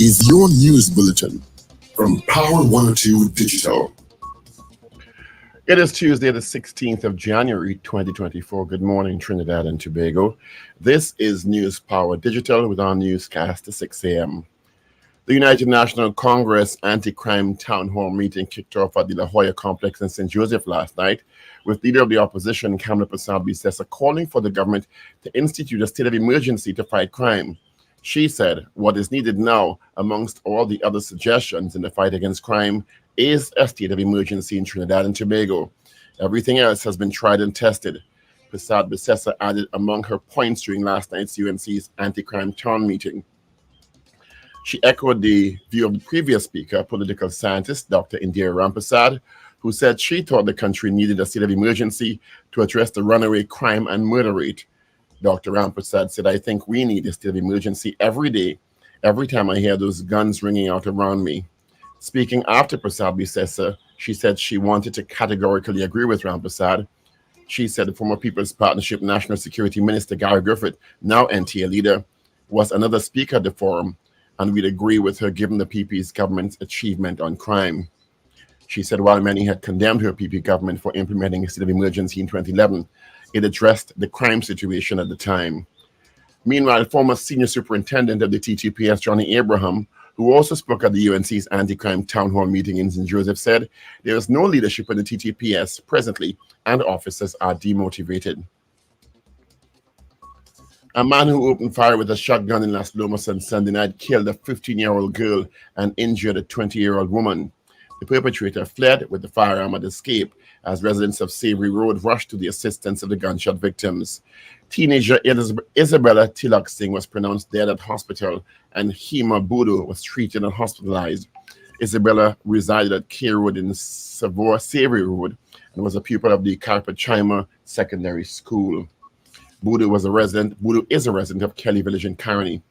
is your news bulletin from Power 102 Digital. It is Tuesday, the 16th of January, 2024. Good morning, Trinidad and Tobago. This is News Power Digital with our newscast at 6 a.m. The United National Congress Anti-Crime Town Hall meeting kicked off at the La Jolla complex in St. Joseph last night, with Leader of the Opposition, Kamala Persad-Bissessar, calling for the government to institute a state of emergency to fight crime. She said, what is needed now, amongst all the other suggestions in the fight against crime, is a state of emergency in Trinidad and Tobago. Everything else has been tried and tested. Persad-Bissessar added among her points during last night's UNC's anti-crime town meeting. She echoed the view of the previous speaker, political scientist Dr. Indira Rampersad, who said she thought the country needed a state of emergency to address the runaway crime and murder rate. Dr. Rampersad said, I think we need a state of emergency every day, every time I hear those guns ringing out around me. Speaking after Persad-Bissessar, she said she wanted to categorically agree with Rampersad. She said the former People's Partnership National Security Minister Gary Griffith, now NTA leader, was another speaker at the forum, and we'd agree with her given the PP's government's achievement on crime. She said while many had condemned her PP government for implementing a state of emergency in 2011, it addressed the crime situation at the time. Meanwhile, former senior superintendent of the TTPS, Johnny Abraham, who also spoke at the UNC's anti-crime town hall meeting in St. Joseph, said there is no leadership in the TTPS presently and officers are demotivated. A man who opened fire with a shotgun in Las Lomas on Sunday night killed a 15-year-old girl and injured a 20-year-old woman. The perpetrator fled with the firearm at escape as residents of Savory Road rushed to the assistance of the gunshot victims. Teenager Isabella Tilak Singh was pronounced dead at hospital and Hema Budu was treated and hospitalized. Isabella resided at K Road in Savory Road and was a pupil of the Carpet-Chima Secondary School. Budu is a resident of Kelly Village in Carney.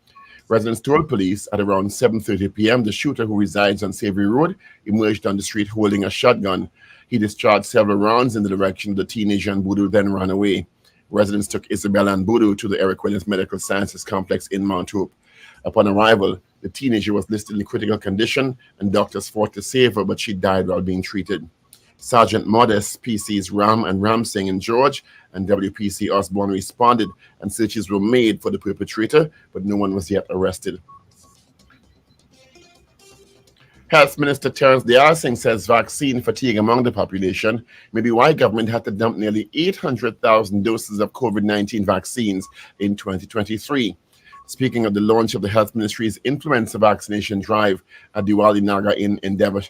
Residents told police at around 7:30 p.m. the shooter, who resides on Savory Road, emerged on the street holding a shotgun. He discharged several rounds in the direction of the teenager and Budu then ran away. Residents took Isabella and Budu to the Eric Williams Medical Sciences Complex in Mount Hope. Upon arrival, the teenager was listed in critical condition and doctors fought to save her, but she died while being treated. Sergeant Modest, PC's Ram and Ram Singh and George, and WPC Osborne responded, and searches were made for the perpetrator, but no one was yet arrested. Health Minister Terence Singh says vaccine fatigue among the population may be why government had to dump nearly 800,000 doses of COVID-19 vaccines in 2023. Speaking of the launch of the Health Ministry's influenza vaccination drive at Diwali Nagar in Endeavour,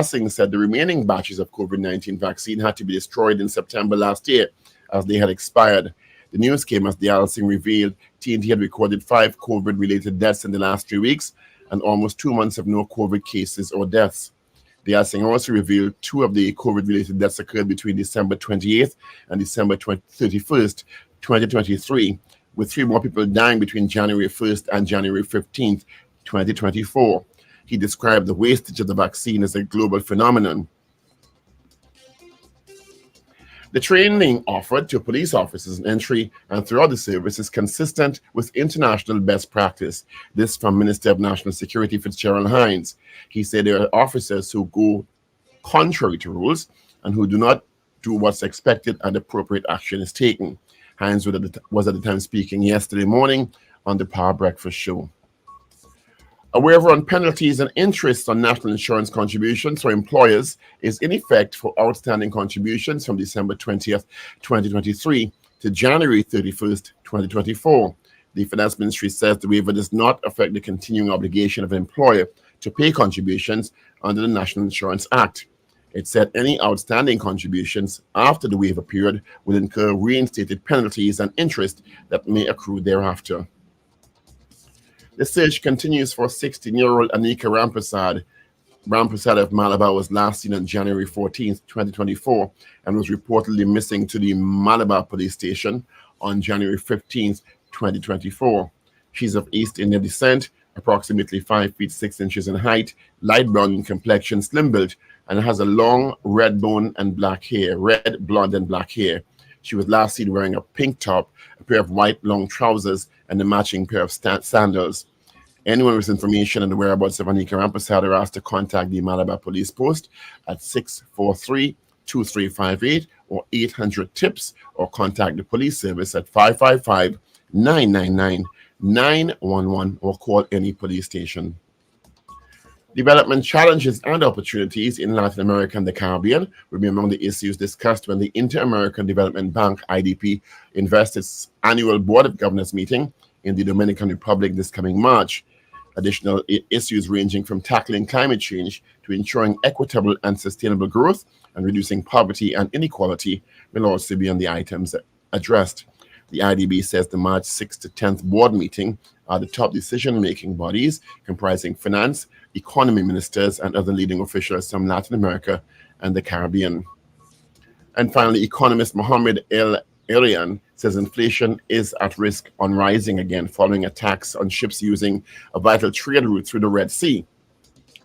Singh said the remaining batches of COVID-19 vaccine had to be destroyed in September last year as they had expired. The news came as Singh revealed TNT had recorded 5 COVID-related deaths in the last 3 weeks and almost 2 months of no COVID cases or deaths. Singh also revealed 2 of the COVID-related deaths occurred between December 28th and December 31st, 2023, with 3 more people dying between January 1st and January 15th, 2024. He described the wastage of the vaccine as a global phenomenon. The training offered to police officers in entry and throughout the service is consistent with international best practice. This from Minister of National Security Fitzgerald Hines. He said there are officers who go contrary to rules and who do not do what's expected and appropriate action is taken. Hines was at the time speaking yesterday morning on the Power Breakfast Show. A waiver on penalties and interest on national insurance contributions for employers is in effect for outstanding contributions from December 20th, 2023 to January 31st, 2024. The Finance Ministry says the waiver does not affect the continuing obligation of an employer to pay contributions under the National Insurance Act. It said any outstanding contributions after the waiver period will incur reinstated penalties and interest that may accrue thereafter. The search continues for 16-year-old Anika Rampersad. Rampersad of Malabar was last seen on January 14th, 2024, and was reportedly missing to the Malabar police station on January 15th, 2024. She's of East Indian descent, approximately 5 feet 6 inches in height, light brown in complexion, slim built, and has a long red blonde and black hair. She was last seen wearing a pink top, a pair of white long trousers, and a matching pair of sandals. Anyone with information on the whereabouts of Anika Rampersad are asked to contact the Malabar Police Post at 643-2358 or 800-TIPS, or contact the police service at 555-999-911 or call any police station. Development challenges and opportunities in Latin America and the Caribbean will be among the issues discussed when the Inter-American Development Bank, IDB, invests its annual Board of Governors meeting in the Dominican Republic this coming March. Additional issues ranging from tackling climate change to ensuring equitable and sustainable growth and reducing poverty and inequality will also be on the items addressed. The IDB says the March 6th to 10th board meeting are the top decision-making bodies comprising finance, economy ministers, and other leading officials from Latin America and the Caribbean. And finally, economist Mohamed El Arian says inflation is at risk on rising again following attacks on ships using a vital trade route through the Red Sea.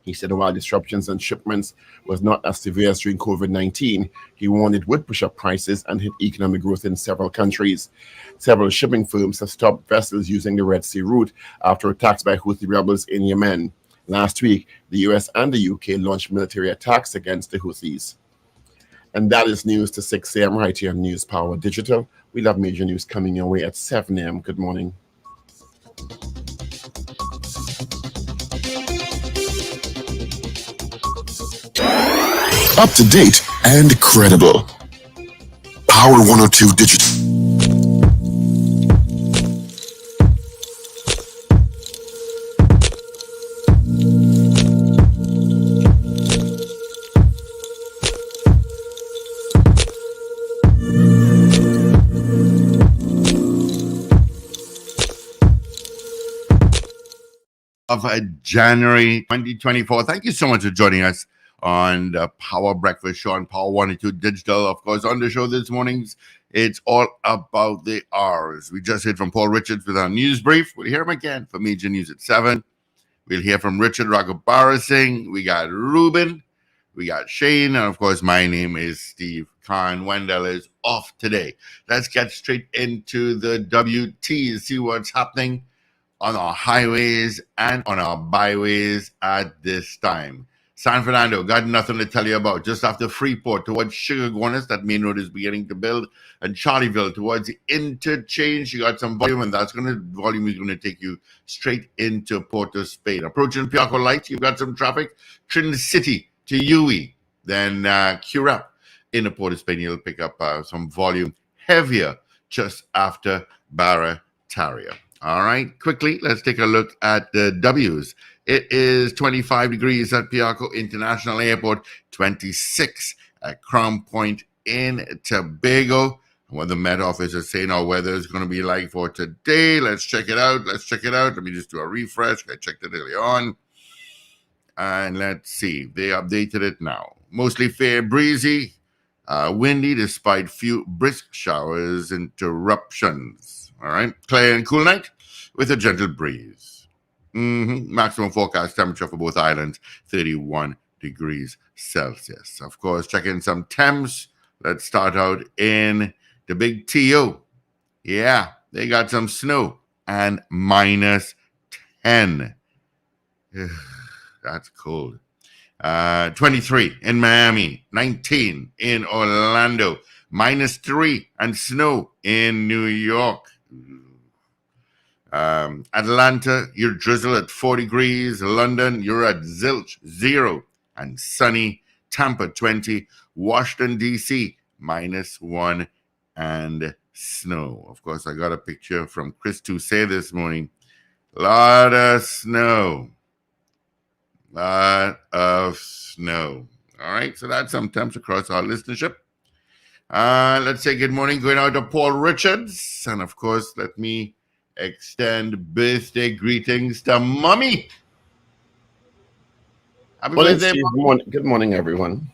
He said while disruptions on shipments was not as severe as during COVID-19, he warned it would push up prices and hit economic growth in several countries. Several shipping firms have stopped vessels using the Red Sea route after attacks by Houthi rebels in Yemen. Last week, the US and the UK launched military attacks against the Houthis. And that is news to 6 a.m. right here on News Power Digital. We'll have major news coming your way at 7 a.m. Good morning. Up to date and credible. Power 102 Digital. Of January 2024. Thank you so much for joining us on the Power Breakfast Show on Power 102 Digital. Of course, on the show this morning, it's all about the R's. We just heard from Paul Richards with our news brief. We'll hear him again for major news at 7. We'll hear from Richard Raghubar Singh. We got Ruben. We got Shane. And of course, my name is Steve Khan. Wendell is off today. Let's get straight into the WTs, see what's happening on our highways and on our byways at this time. San Fernando, got nothing to tell you about. Just after Freeport towards Sugargonis, that main road is beginning to build. And Charlieville towards the interchange, you got some volume, and volume is going to take you straight into Port of Spain. Approaching Piarco Lights, you've got some traffic. Trinidad City to UE, then Currap in the Port of Spain, you'll pick up some volume heavier just after Barataria. All right, quickly, let's take a look at the W's. It is 25 degrees at Piarco International Airport, 26 at Crown Point in Tobago. What the Met Office is saying our weather is going to be like for today. Let's check it out. Let me just do a refresh. I checked it earlier on. And let's see. They updated it now. Mostly fair, breezy, windy despite few brisk showers, interruptions. All right. Clear and cool night with a gentle breeze. Maximum forecast temperature for both islands, 31 degrees Celsius. Of course, check in some temps. Let's start out in the big TO. Yeah, they got some snow and -10. That's cold. 23 in Miami, 19 in Orlando, -3 and snow in New York. Atlanta, you're drizzle at 4 degrees. London, you're at zilch, 0 and sunny. Tampa, 20. Washington, D.C., -1 and snow. Of course, I got a picture from Chris Toussay this morning. Lot of snow. All right, so that's some temps across our listenership. Let's say good morning going out to Paul Richards. And of course, let me extend birthday greetings to Mommy. Happy birthday, Steve. Good morning, everyone.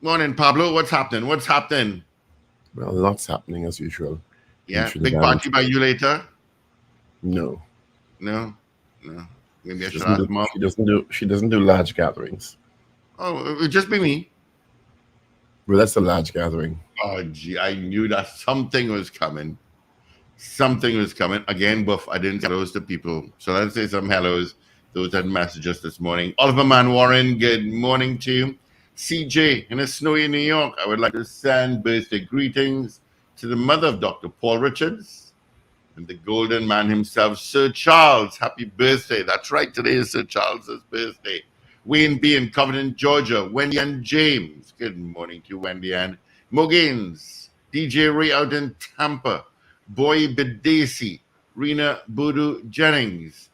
Morning, Pablo. What's happening? Well, lots happening as usual. Yeah, big party by you later? No. Maybe I should ask Mom. She doesn't do large gatherings. Oh, it would just be me. Well, that's a large gathering. Oh, gee, I knew that something was coming. something was coming. Again, buff, I didn't say hellos to people. So let's say some hellos. Those that messaged us this morning. Oliver Man Warren, good morning to you. CJ in a snowy New York, I would like to send birthday greetings to the mother of Dr. Paul Richards and the golden man himself, Sir Charles. Happy birthday. That's right, today is Sir Charles's birthday. Wayne B. in Covenant, Georgia. Wendy and James. Good morning to you, Wendy and Mogains. DJ Ray out in Tampa. Boy Bedesi. Rena Boodoo Jennings.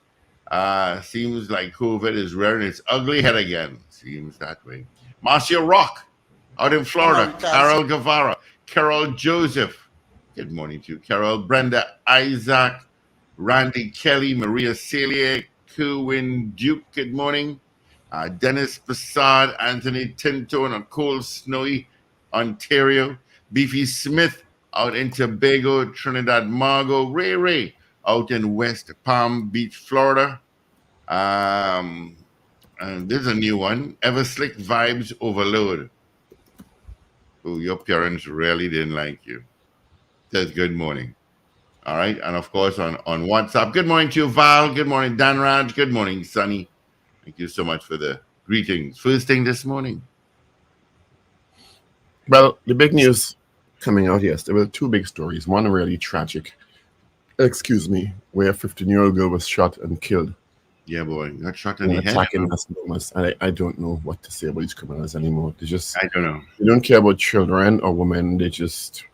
Seems like COVID is rearing its ugly head again. Seems that way. Marcia Rock out in Florida. Carol Guevara. Carol Joseph. Good morning to you, Carol. Brenda Isaac. Randy Kelly. Maria Celia. Kerwin Duke. Good morning. Dennis Passad. Anthony Tinto in a cold, snowy Ontario. Beefy Smith out in Tobago, Trinidad, Margo. Ray out in West Palm Beach, Florida. And there's a new one. Everslick Vibes Overload. Oh, your parents really didn't like you. Says good morning. All right. And of course on WhatsApp. Good morning to you, Val. Good morning, Dan Raj. Good morning, Sunny. Thank you so much for the greetings. First thing this morning. Well, the big news coming out yesterday, there were two big stories. One really tragic, where a 15-year-old girl was shot and killed. Yeah, boy, got shot in the head. Attacking Las Lomas. I don't know what to say about these criminals anymore. I don't know. They don't care about children or women. They just,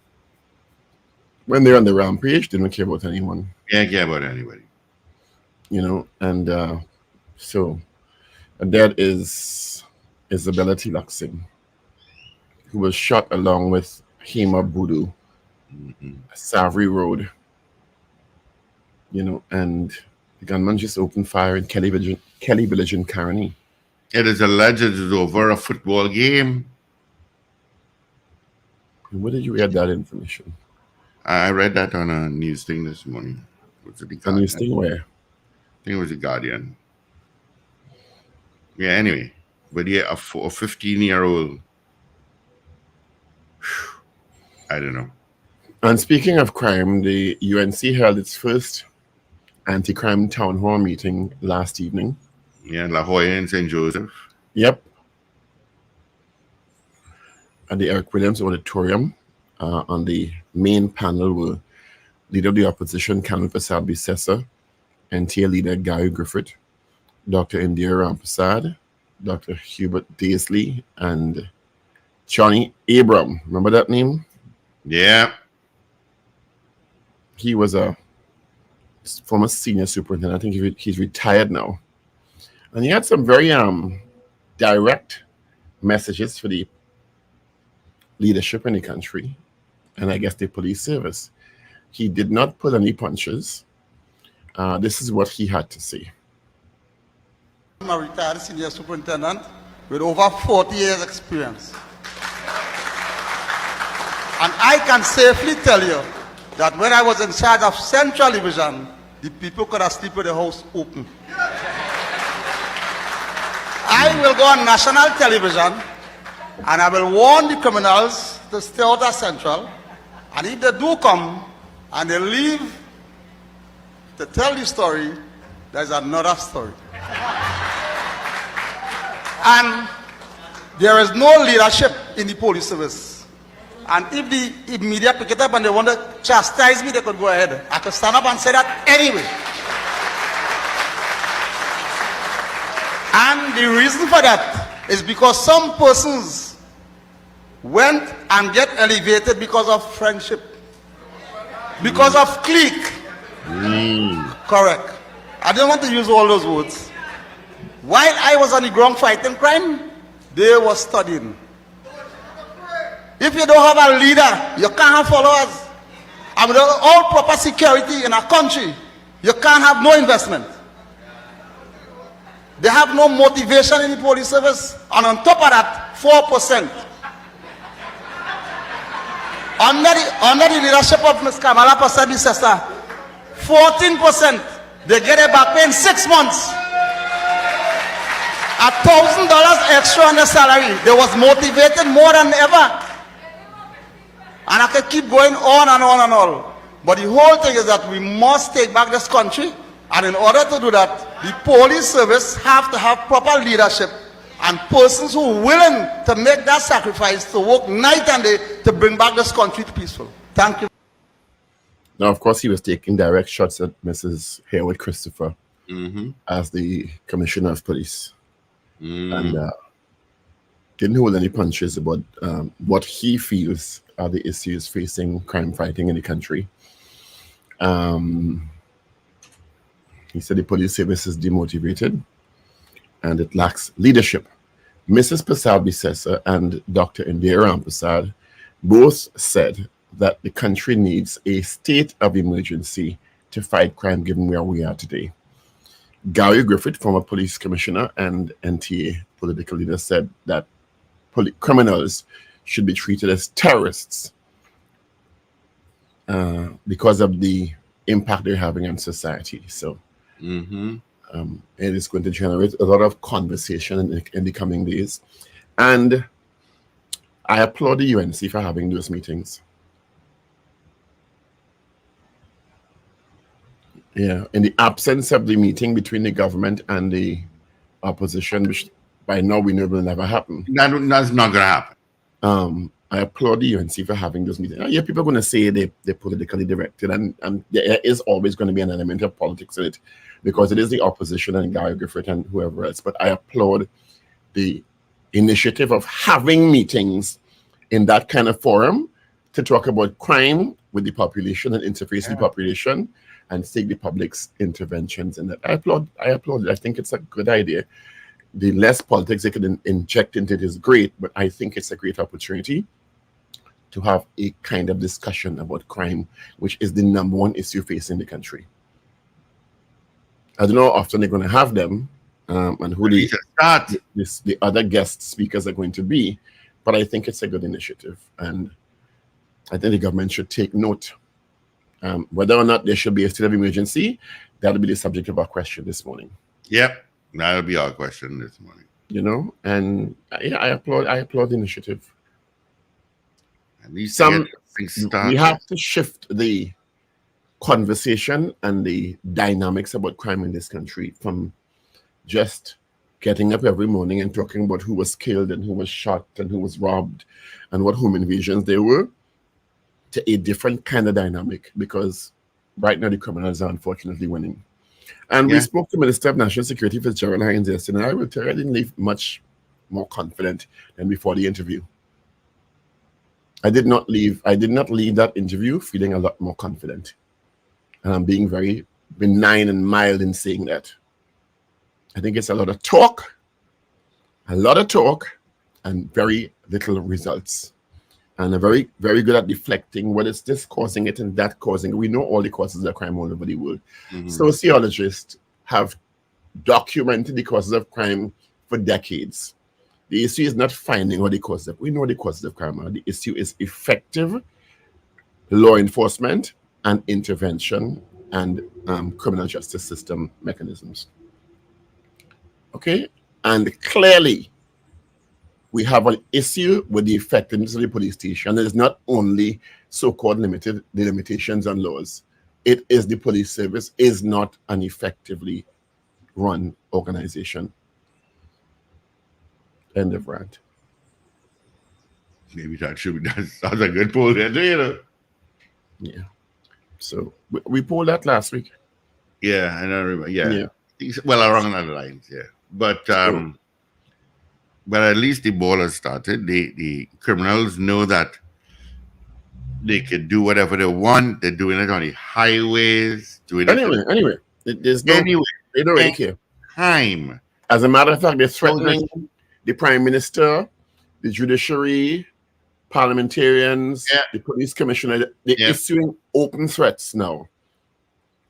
when they're on the rampage, they don't care about anyone. Yeah, care about anybody. You know, and so that is Isabella Tilaxing, who was shot along with Hema Boodoo, Savory Road. You know, and the gunman just opened fire in Kelly Village in Carney. It is alleged it was over a football game. And where did you read that information? I read that on a news thing this morning. Was it A news thing where? I think it was The Guardian. Yeah, anyway. But yeah, a 15-year-old. I don't know. And speaking of crime, the UNC held its first anti-crime town hall meeting last evening. Yeah, La Jolla and St. Joseph. Yep. At the Eric Williams Auditorium. On the main panel were Leader of the Opposition, Kamil Prasad Bisesa, NTA Leader Gary Griffith, Dr. Indira Ramprasad, Dr. Hubert Daisley, and Johnny Abram. Remember that name? Yeah. He was a former senior superintendent. I think he's retired now. And he had some very direct messages for the leadership in the country, and I guess the police service. He did not pull any punches. This is what he had to say. I'm a retired senior superintendent with over 40 years experience. And I can safely tell you that when I was in charge of Central Division, the people could have slept with the house open. I will go on national television and I will warn the criminals to stay out of Central. And if they do come and they leave to tell the story, there's another story. And there is no leadership in the police service. And if the media pick it up and they want to chastise me, they could go ahead. I could stand up and say that anyway. And the reason for that is because some persons went and get elevated because of friendship, because of clique. Correct. I don't want to use all those words. While I was on the ground fighting crime, they were studying. If you don't have a leader, you can't have followers. And without all proper security in a country, you can't have no investment. They have no motivation in the police service. And on top of that, 4%. Under the leadership of Ms. Kamala Prasad Bisesa, 14%. They get it back pay in 6 months. $1,000 extra on their salary. They was motivated more than ever. And I could keep going on and on and on. But the whole thing is that we must take back this country, and in order to do that, the police service have to have proper leadership and persons who are willing to make that sacrifice to work night and day to bring back this country to peaceful. Thank you. Now, of course, he was taking direct shots at Mrs. Hayward Christopher as the Commissioner of Police. And didn't hold any punches about what he feels are the issues facing crime fighting in the country. He said the police service is demotivated and it lacks leadership. Mrs. Prasad Bisesa and Dr. Indira Prasad both said that the country needs a state of emergency to fight crime given where we are today. Gary Griffith, former police commissioner and NTA political leader, said that criminals should be treated as terrorists because of the impact they're having on society. So it is going to generate a lot of conversation in the coming days. And I applaud the UNC for having those meetings. Yeah, in the absence of the meeting between the government and the opposition, which by now we know will never happen. That's not going to happen. I applaud the UNC for having those meetings. Yeah, people are going to say they're politically directed, and there is always going to be an element of politics in it because it is the opposition and Gary Griffith and whoever else. But I applaud the initiative of having meetings in that kind of forum to talk about crime with the population and interface with the population and seek the public's interventions in that. I applaud it. I think it's a good idea. The less politics they can inject into it is great, but I think it's a great opportunity to have a kind of discussion about crime, which is the #1 issue facing the country. I don't know how often they're going to have them and who the other guest speakers are going to be, but I think it's a good initiative. And I think the government should take note. Whether or not there should be a state of emergency, that'll be the subject of our question this morning. Yep, that'll be our question this morning. You know, and yeah, I applaud the initiative. At least we have to shift the conversation and the dynamics about crime in this country from just getting up every morning and talking about who was killed and who was shot and who was robbed and what home invasions there were, to a different kind of dynamic, because right now the criminals are unfortunately winning. And we spoke to Minister of National Security Fitzgerald Hines yesterday, and I will tell you, I didn't leave much more confident than before the interview. I did not leave that interview feeling a lot more confident. And I'm being very benign and mild in saying that. I think it's a lot of talk, and very little results. And are very, very good at deflecting what is this causing it and that causing it. We know all the causes of crime all over the world. Sociologists have documented the causes of crime for decades. The issue is not finding what the causes of. We know the causes of crime are. The issue is effective law enforcement and intervention and criminal justice system mechanisms. Okay? And clearly, we have an issue with the effectiveness of the police station. It is not only so-called the limitations on laws. It is the police service is not an effectively run organization. End of rant. Maybe that's a good poll there, you know. Yeah. So we polled that last week. Yeah, I don't remember. Yeah. Well, along other lines, yeah. But at least the ball has started. The criminals know that they could do whatever they want. They're doing it on the highways. Anyway. There's no, they don't really care. Time. As a matter of fact, they're threatening the Prime Minister, the judiciary, parliamentarians, the police commissioner. They're issuing open threats now.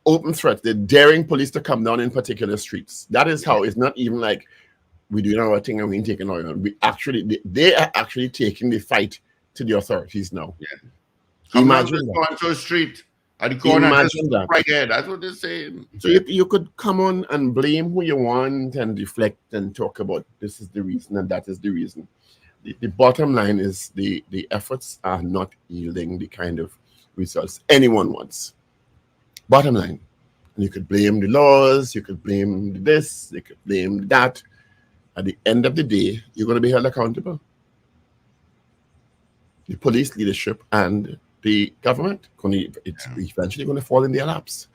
Open threats. They're daring police to come down in particular streets. That is how it's not even like we do our thing and we ain't taking our own. They are actually taking the fight to the authorities now. Yeah. Imagine that. To a street at the corner. Imagine that. Right there. That's what they're saying. So you could come on and blame who you want and deflect and talk about this is the reason and that is the reason. The bottom line is the efforts are not yielding the kind of results anyone wants. Bottom line. And you could blame the laws, you could blame this, you could blame that. At the end of the day, you're going to be held accountable. The police leadership and the government, it's eventually going to fall in their laps.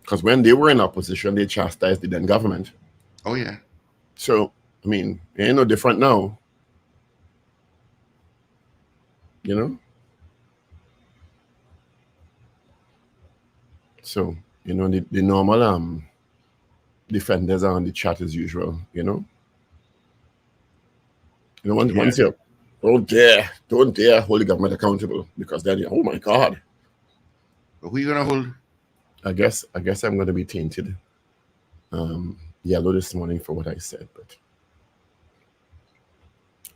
Because when they were in opposition, they chastised the then government. Oh, yeah. So, I mean, it ain't no different now. You know? So, you know, the normal defenders are on the chat as usual, you know? You know, once you don't dare hold the government accountable, because then you, oh my God. But who are you gonna hold? I guess I'm gonna be tainted yellow this morning for what I said, but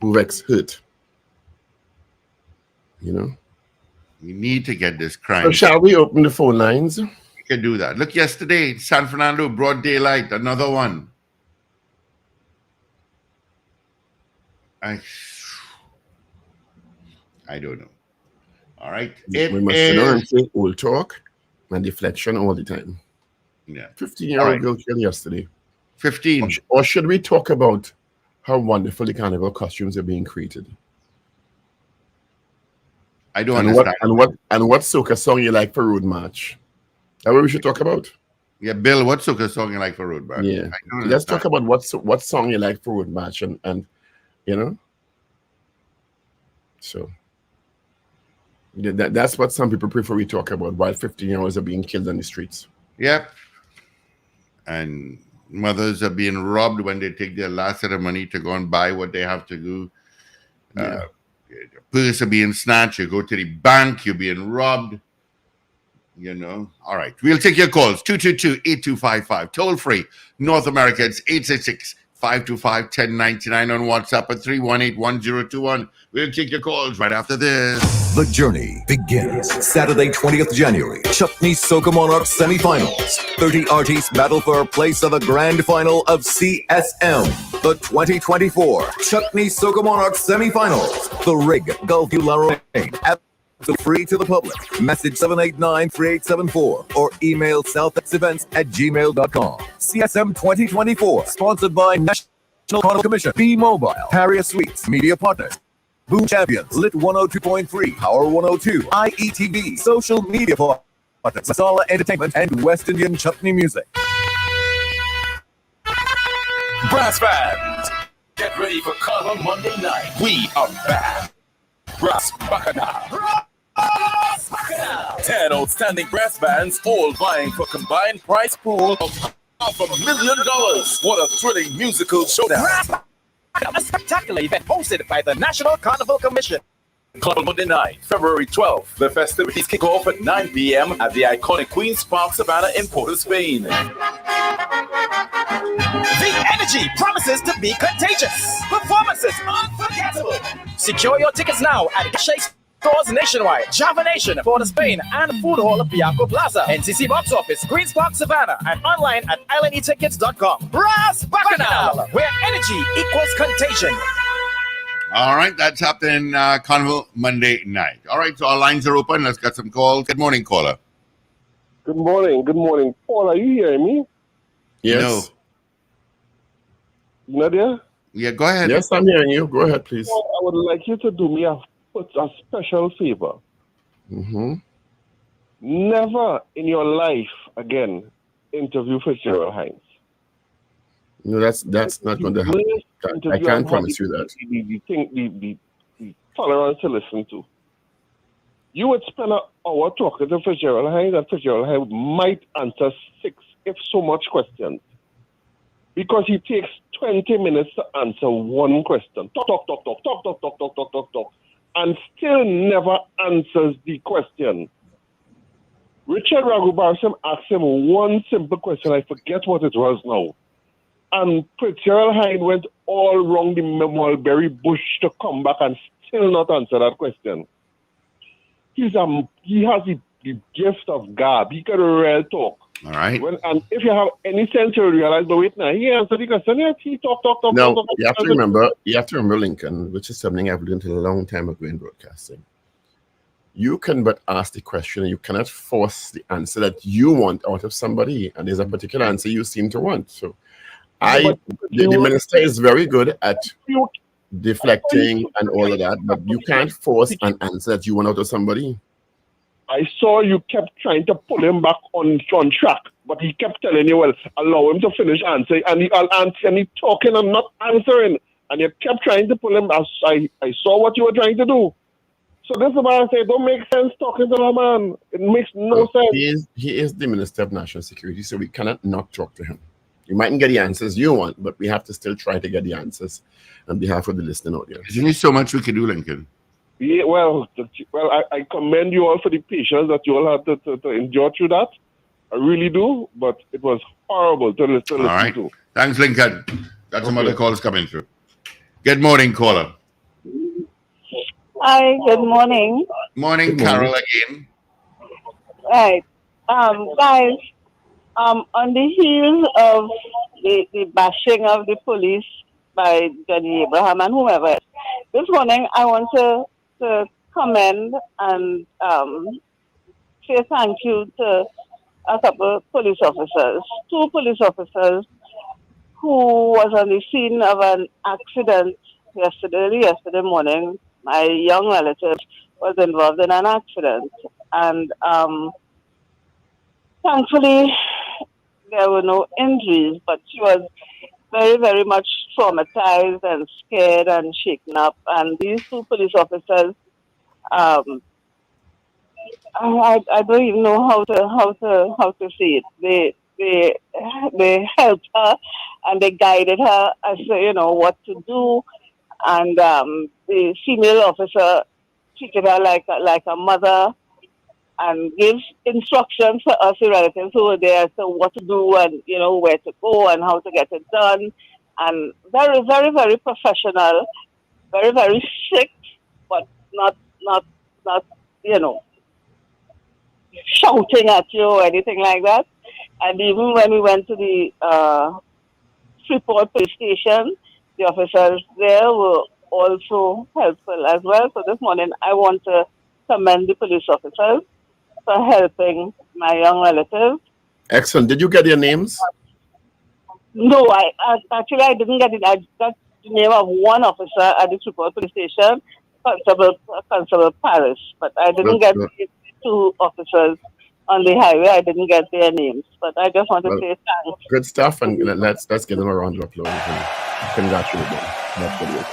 Rex hurt. You know? We need to get this crime. So shall we open the phone lines? We can do that. Look, yesterday, San Fernando, broad daylight, another one. I don't know. All right. We must learn to say old talk and deflection all the time. Yeah. 15-year-old girl killed yesterday. 15. Or should we talk about how wonderful the carnival costumes are being created? I don't understand. What soca song you like for Road March? That's what we should talk about. Yeah, Bill, what soca song you like for Road March? Yeah. Let's talk about what song you like for Road March and you know. So that's what some people prefer we talk about while 15-year-olds are being killed on the streets. Yep. And mothers are being robbed when they take their last set of money to go and buy what they have to do. Yeah. Purse are being snatched. You go to the bank, you're being robbed. You know. All right. We'll take your calls. 222-8255. Toll free. North America, it's 866-525-1099 on WhatsApp at 318-1021. We'll take your calls right after this. The journey begins Saturday, 20th January. Chutney Soca Monarchs semifinals. 30 artists battle for a place of the grand final of CSM. The 2024 Chutney Soca Monarchs semifinals. The Rig, Gulfview, La Romaine. Free to the public. Message 789-3874 or email southexevents@gmail.com. CSM 2024, sponsored by National Carnival Commission, B-Mobile, Harrier Suites, Media Partners, Boom Champions, Lit 102.3, Power 102, IETV, Social Media Partners, Masala Entertainment, and West Indian Chutney Music. Brass fans, get ready for Carnival Monday night. We are back. Brass Bacchanal. 10 outstanding brass bands, all vying for combined prize pool of $500,000. What a thrilling musical showdown. A spectacular event hosted by the National Carnival Commission. Carnival Monday night, February 12th. The festivities kick off at 9 p.m. at the iconic Queen's Park Savannah in Port of Spain. The energy promises to be contagious. Performances unforgettable. Secure your tickets now at Chase stores nationwide, Java Nation, Port of Spain, and Food Hall of Piaco Plaza, NCC Box Office, Queen's Park Savannah, and online at islandetickets.com. Brass Bacchanal, where energy equals contagion. All right, that's happening Carnival Monday night. All right, so our lines are open. Let's get some calls. Good morning, caller. Good morning. Paul, are you hearing me? Yes. No. Nadia? Yeah, go ahead. Yes, I'm hearing you. Go ahead, please. Paul, I would like you to do me a special favor. Mm-hmm. Never in your life again interview Fitzgerald Hines. No, that's not going to happen. I can't promise you that. The tolerance to listen to. You would spend an hour talking to Fitzgerald Hines, and Fitzgerald Hines might answer 6, if so much, questions. Because he takes 20 minutes to answer one question. Talk, and still never answers the question. Richard Raghubarsam asked him one simple question. I forget what it was now. And Fitzgerald Hines went all around the mulberry bush to come back and still not answer that question. He has the gift of gab. He can real talk. All right. And if you have any sense, you realize, but wait now, he answered the question. Yes, he talk. No, talk. you have to remember, Lincoln, which is something I've learned a long time ago in broadcasting. You can but ask the question, and you cannot force the answer that you want out of somebody, and there's a particular answer you seem to want. So, the minister is very good at deflecting and all of that, but you can't force an answer that you want out of somebody. I saw you kept trying to pull him back on track, but he kept telling you, well, allow him to finish answering, and he talking and not answering, and you kept trying to pull him back. I saw what you were trying to do. So this is why I say it don't make sense talking to the man. It makes no sense. He is the Minister of National Security, so we cannot not talk to him. You mightn't get the answers you want, but we have to still try to get the answers on behalf of the listening audience. Isn't there so much we can do, Lincoln? Yeah, I commend you all for the patience that you all had to endure through that. I really do, but it was horrible to listen All right. to. Thanks, Lincoln. Got some other calls coming through. Good morning, caller. Hi, good morning. Morning, Carol again. Right. Guys, on the heels of the bashing of the police by Johnny Abraham and whoever, this morning I want to commend and say thank you to a couple of police officers, 2 police officers who was on the scene of an accident yesterday morning. My young relative was involved in an accident, and thankfully there were no injuries, but she was very, very much traumatized and scared and shaken up. And these 2 police officers, I don't even know how to say it. They helped her and they guided her as to, what to do. And the female officer treated her like a mother and gave instructions for us, the relatives who were there, so what to do and, where to go and how to get it done. And very, very, very professional, very, very strict, but not shouting at you or anything like that. And even when we went to the Freeport police station, the officers there were also helpful as well. So this morning I want to commend the police officers for helping my young relative. Excellent. Did you get their names? No, I didn't get it. I got the name of one officer at the Freeport police station, Constable Paris, but I didn't get the 2 officers on the highway. I didn't get their names, but I just want to say thanks. Good stuff, and let's give them a round of applause and congratulate them. That's good.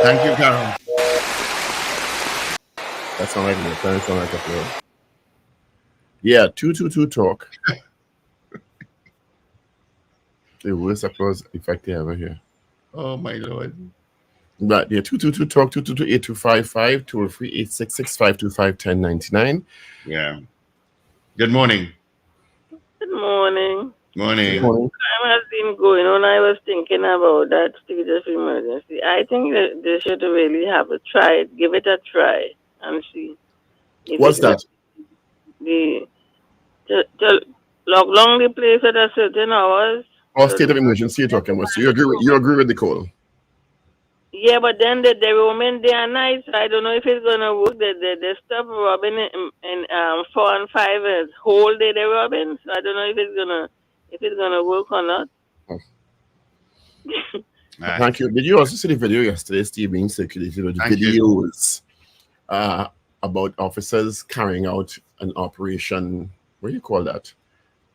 Thank you, Carol. That sounds like applause. Yeah, 222 talk. The worst applause effect you ever hear. Oh my Lord. But yeah, 222 talk, 222-8255, toll free 866-525-1099. Yeah. Good morning. Good morning. Morning. Time has been going on. I was thinking about that state of emergency. I think that they should really have a try, give it a try and see. What's that? To lock down the place at a certain hours. Or state of emergency you're talking about. So you agree with the call? Yeah, but then the women day and night, so I don't know if it's gonna work. They stop robbing in 4 and 5 hours. Whole day they're robbing. So I don't know if it's gonna work or not. Thank you. Did you also see the video yesterday, Steve, being circulated with videos about officers carrying out an operation? What do you call that?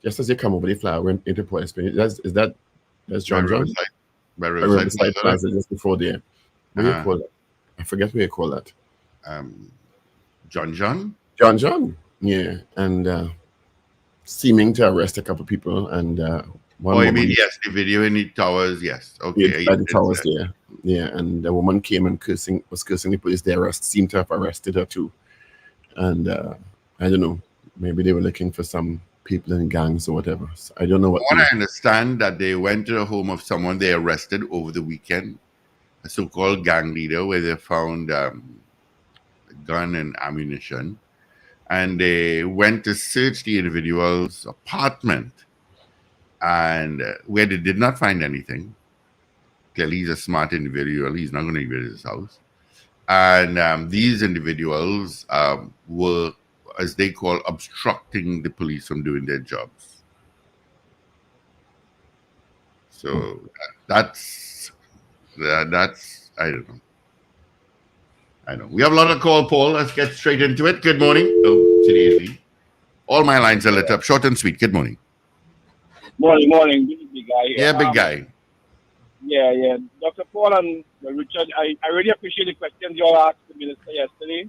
Just as they come over the flower into police. That's John John? By Riverside Plaza just before there. What do you call that? I forget what you call that. John John? John John. Yeah. And seeming to arrest a couple people and one woman, you mean yes, the video in the towers, yes. Okay. Yeah, by the towers there. Yeah, and the woman came and was cursing the police. They seemed to have arrested her too. And I don't know, maybe they were looking for some people in gangs or whatever. So I don't know what. I understand that they went to the home of someone they arrested over the weekend, a so-called gang leader, where they found a gun and ammunition. and they went to search the individual's apartment, and where they did not find anything. Clearly, he's a smart individual. He's not going to invade his house. And these individuals were, as they call, obstructing the police from doing their jobs. So that's I don't know. I know. We have a lot of call, Paul. Let's get straight into it. Good morning. Oh, today all my lines are lit up. Short and sweet. Good morning. Morning. This is big guy. Yeah, big guy. Yeah. Dr. Paul and Richard, I really appreciate the questions you all asked the minister yesterday.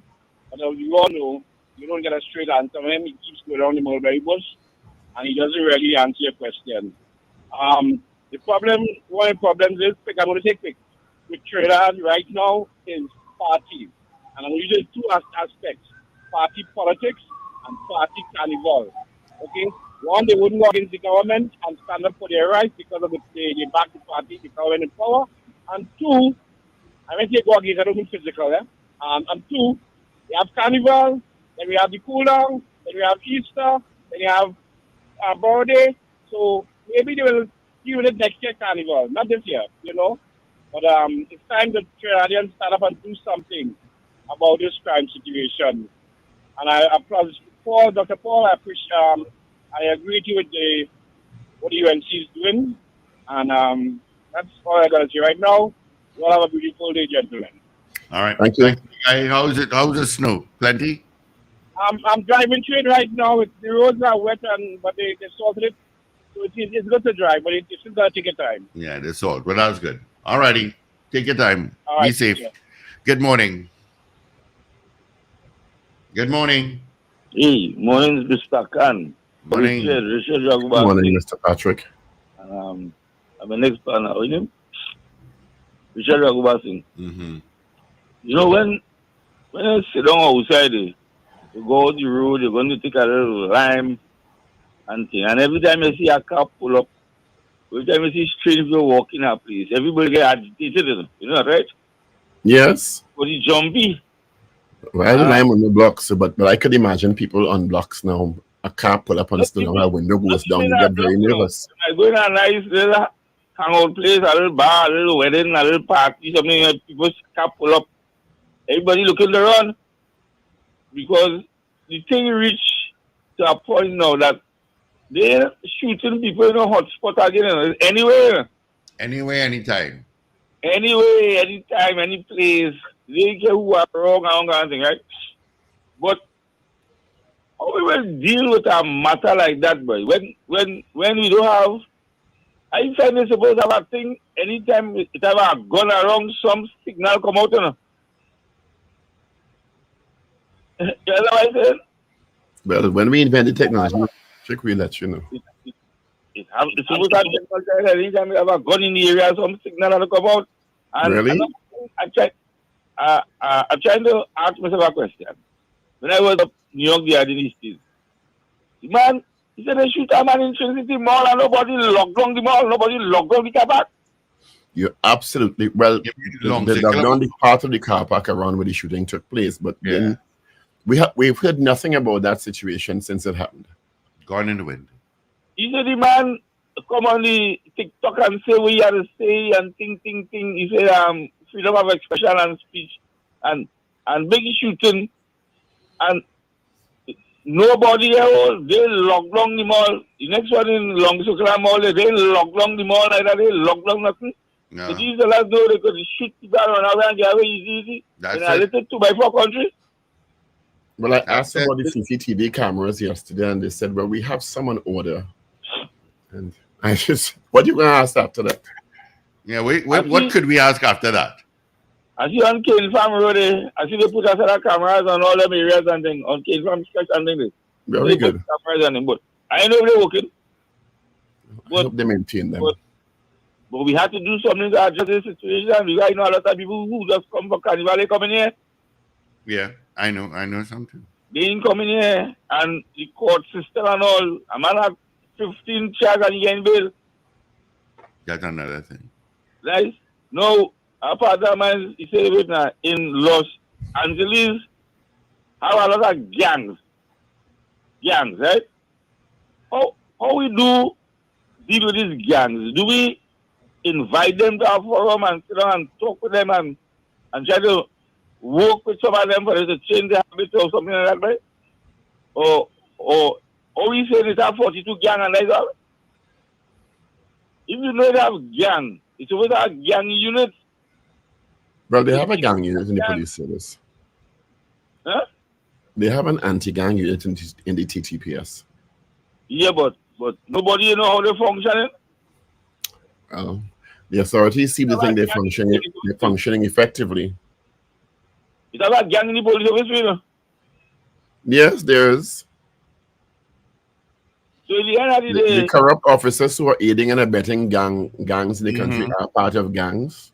But as you all know, you don't get a straight answer from him. He keeps going around the mulberry bush, and he doesn't really answer your question. The problem, one of the problems is, I'm going to take quick. With Trinidad right now is parties. And I'm going to use two aspects, party politics and party carnival. Okay? One, they wouldn't go against the government and stand up for their rights because of they back the party, the government in power. And two, I mean, they go against, I don't mean physical, and two, we have Carnival, then we have the cool down, then we have Easter, then you have birthday. So maybe they will deal with it next year, Carnival, not this year, But it's time that Trinidadians stand up and do something about this crime situation. And I applaud Paul, Dr. Paul. I agree with you with what the UNC is doing. And that's all I got to say right now. You all have a beautiful day, gentlemen. All right. Thank you. How's the snow? Plenty? I'm driving through it right now. The roads are wet, but they salted it. So it's good to drive, but it's still going to take a time. Yeah, they salt. Well, that's good. All righty. Take your time. All right, be safe. yeah. Good morning. Good morning. Hey, morning, Mr. Khan. Morning. Richard Good morning, Mr. Patrick. I'm a next partner with him. Richard Raghubasin. Mm-hmm. You know, when you sit down outside, you go on the road, you're going to take a little lime and thing. And every time you see a car pull up, every time you see strange people walking a place, everybody get agitated. You know that, right? Yes. But it's jumpy. Well, I don't know I'm on the blocks, but I could imagine people on blocks now. A car pull up on the stone, a window goes down, you get very nervous. I go in a nice little hangout place, a little bar, a little wedding, a little party, something, people car pull up. Everybody looking around because the thing reached to a point now that they're shooting people in a hotspot again. Anywhere. Anywhere, anytime. Anyway, anytime, any place. They care who are wrong and all kind of thing, right? But how we will deal with a matter like that, boy? When we don't have, I find they supposed to have a thing anytime it have a gun around, some signal come out, you know. You know what I said? Well, when we invented technology, we'll let you know. It's supposed to have anytime we have a gun in the area, some signal will come out. And Really? I'm trying to ask myself a question. When I was up New York the other day, the man, he said they shoot a man in Trinity Mall and nobody locked down the mall, nobody locked down the car park. You're absolutely well. They locked down the part of the car park around where the shooting took place, but then we've heard nothing about that situation since it happened. Gone in the wind. He said the man come on the TikTok and say what he had to say and ting. He said freedom of expression and speech and big shooting and nobody else, they locked down the mall. The next one in Long Sukla Mall, they locked down the mall, either they locked down nothing. No. So these are like though they could shoot people around and get away easy. That's in a little 2x4 country. Well, I asked about the CCTV cameras yesterday, and they said, "Well, we have some on order." And I just, what are you going to ask after that? Yeah, what could we ask after that? I see on Cane Farm Road, I see they put a set of cameras on all them areas and things. On Cane Farm Stretch and things. Very good. Cameras and things, but I know they're working. I hope they maintain them. But we had to do something to address the situation. We got a lot of people who just come for Carnival, they come in here. Yeah, I know something. They ain't coming here, and the court system and all. A man have 15 charges and he getting bail. That's another thing. Right? No, our father man, he said it now, in Los Angeles, have a lot of gangs. gangs, right? How we do deal with these gangs? Do we invite them to our forum and sit down and talk with them and try to work with some of them for them to change their habits or something like that, right? Or we say it's a 42 gang and that's all? If you know they have gang, it's always a gang unit. Well, they have a gang unit in the police service. Huh? They have an anti-gang unit in the TTPS. Yeah, but nobody know how they function. The authorities seem to think they're functioning effectively. Is that a gang in the police service, you know? Yes, there is. So at the end of the day, the corrupt officers who are aiding and abetting gangs in the country are part of gangs.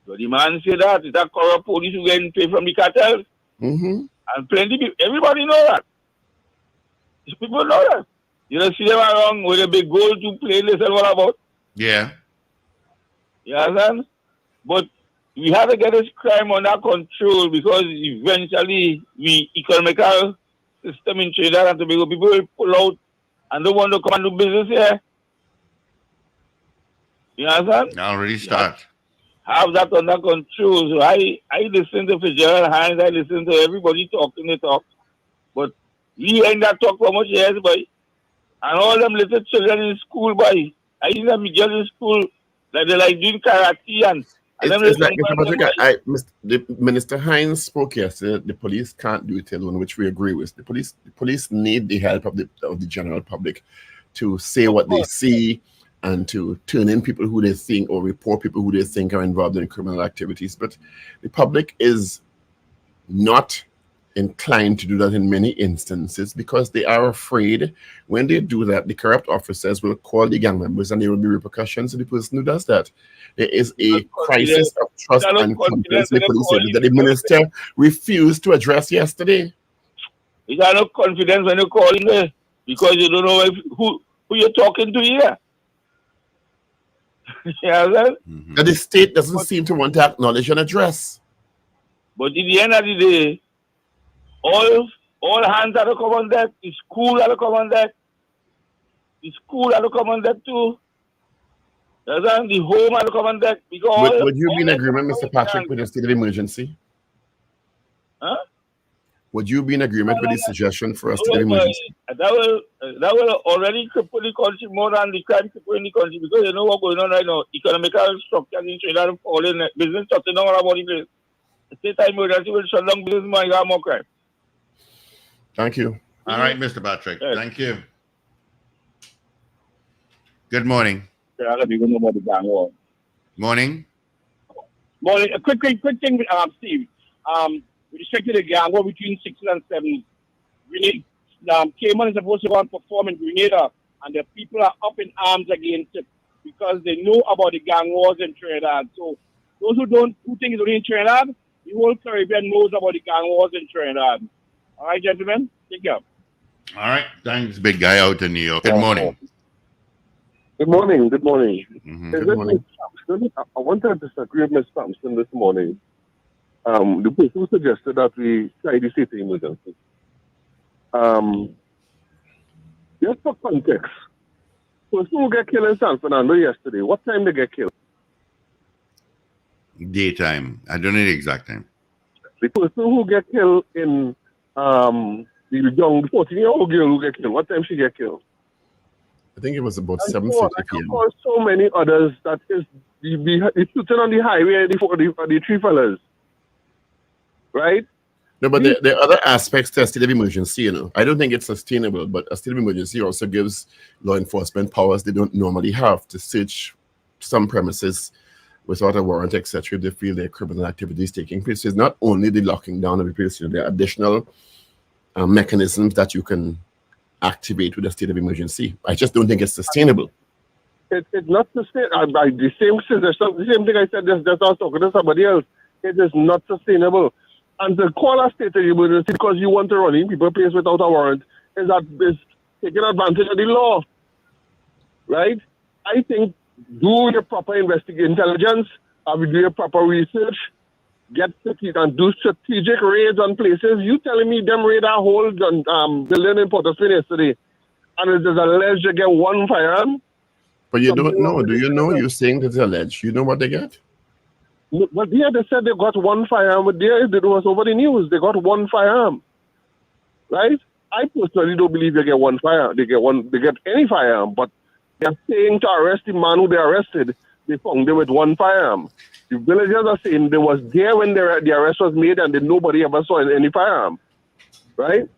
So the man say that it's a corrupt police who getting paid from the cartel. And plenty people, everybody know that. People know that. You don't see them around with a big goal to play this and what about? Yeah. You understand? But we have to get this crime under control because eventually the economical system in Trinidad and Tobago, people will pull out and don't want to come and do business here. You understand? Already start. Have that under control. So I listen to Fitzgerald Hines, I listen to everybody talking the talk. But we ain't that talk for much years, boy. And all them little children in school, boy. I see them girls in school that they like doing karate and it's like the Minister Hines spoke yesterday. The police can't do it alone, which we agree with. The police need the help of the general public to say what they see and to turn in people who they think or report people who they think are involved in criminal activities. But the public is not inclined to do that in many instances because they are afraid when they do that, the corrupt officers will call the gang members and there will be repercussions to the person who does that. There is a crisis of trust and confidence in the police service that the minister refused to address yesterday. You got no confidence when you call in there because you don't know who you're talking to here. And the state doesn't seem to want to acknowledge and address. But at the end of the day, all hands are to come on deck. The school are to come on deck. The school are to come on deck too. The home are to come on deck. Because would you be in agreement, Mr. Patrick, with the state of emergency? Huh? Would you be in agreement with the suggestion for a state of emergency? That will already cripple the country more than the crime cripple in the country because you know what's going on right now. Economical structure in Trinidad are falling. Business shutting down about the place. The state of emergency will shut down business more and have more crime. Thank you. All right, Mr. Patrick. Yes. Thank you. Good morning. Morning. Morning. A quick thing, Steve. With respect to the gang war between 6 and 7, Cayman is supposed to go and perform in Grenada, and the people are up in arms against it because they know about the gang wars in Trinidad. So those who think it's only in Trinidad, the whole Caribbean knows about the gang wars in Trinidad. All right, gentlemen. Take care. All right. Thanks, big guy out in New York. Good morning. Good morning. Good morning. Good morning. I want to disagree with Ms. Thompson this morning. The person who suggested that we try the state of emergency. Just for context, the person who got killed in San Fernando yesterday, what time they get killed? Daytime. I don't know the exact time. The person who get killed in the young 14-year-old girl who get killed, what time she get killed? I think it was about 7:50 p.m. There are so many others that is the shooting on the highway, the three fellas. Right? No, but there are other aspects to a state of emergency, you know. I don't think it's sustainable, but a state of emergency also gives law enforcement powers they don't normally have to search some premises without a warrant, etc. if they feel there are criminal activities taking place. It's not only the locking down of the place, you know, there are additional mechanisms that you can activate with a state of emergency. I just don't think it's sustainable. It's not sustainable. The same thing I said just I was talking to somebody else. It is not sustainable. And to call a state of emergency because you want to run in people's place without a warrant is taking advantage of the law. Right? I think do your proper investigation intelligence, do your proper research, get cities and do strategic raids on places. You telling me them raid our whole building in Port of Spain yesterday, and it is alleged to get one firearm? But you don't know. Do you know? You're saying it's alleged. You know what they get? But yeah, they said they got one firearm. But there, it was over the news. They got one firearm, right? I personally don't believe they get one firearm. They get any firearm. But they're saying to arrest the man who they arrested, they found them with one firearm. The villagers are saying they was there when the arrest was made, and then nobody ever saw any firearm, right?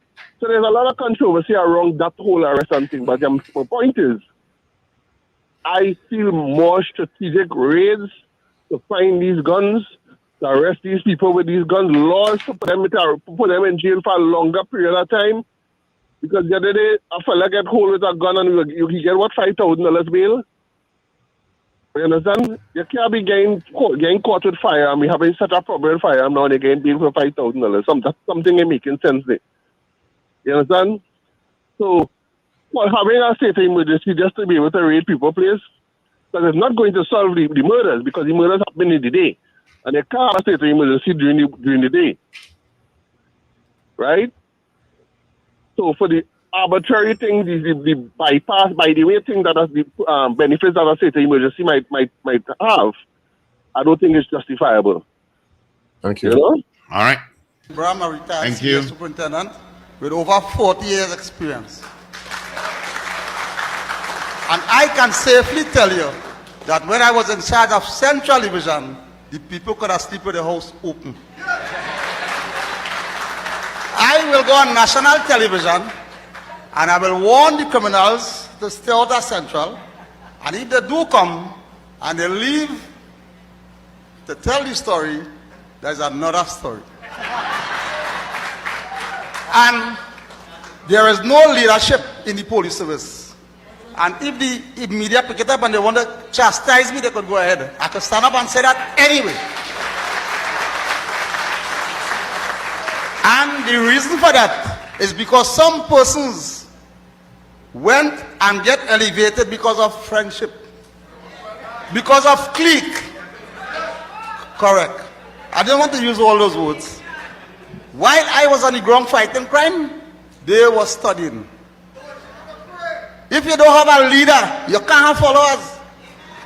So there's a lot of controversy around that whole arrest and thing. But my point is, I feel more strategic raids to find these guns, to arrest these people with these guns, laws to put them in jail for a longer period of time. Because the other day, a fella get hold with a gun and you get what, $5,000 bail? You understand? You can't be getting caught with firearm. We have a set of problem with firearm now and they're getting bail for $5,000. Something ain't making sense there. You understand? So, well, having a state of emergency just to be able to raid people place, because it's not going to solve the murders, because the murders happen in the day. And they can't have a state of emergency during the day. Right? So for the arbitrary thing, the bypass, by the way thing that has the benefits that a state of emergency might have, I don't think it's justifiable. Thank you. You know? All right. I'm a retired Thank you. superintendent with over 40 years experience. And I can safely tell you that when I was in charge of Central Division, the people could have slept with the house open. I will go on national television and I will warn the criminals to stay out of Central. And if they do come and they leave to tell the story, there's another story. And there is no leadership in the police service. And if the media pick it up and they want to chastise me, they could go ahead. I could stand up and say that anyway. And the reason for that is because some persons went and get elevated because of friendship, because of clique. Correct. I don't want to use all those words. While I was on the ground fighting crime, they were studying. If you don't have a leader, you can't have followers.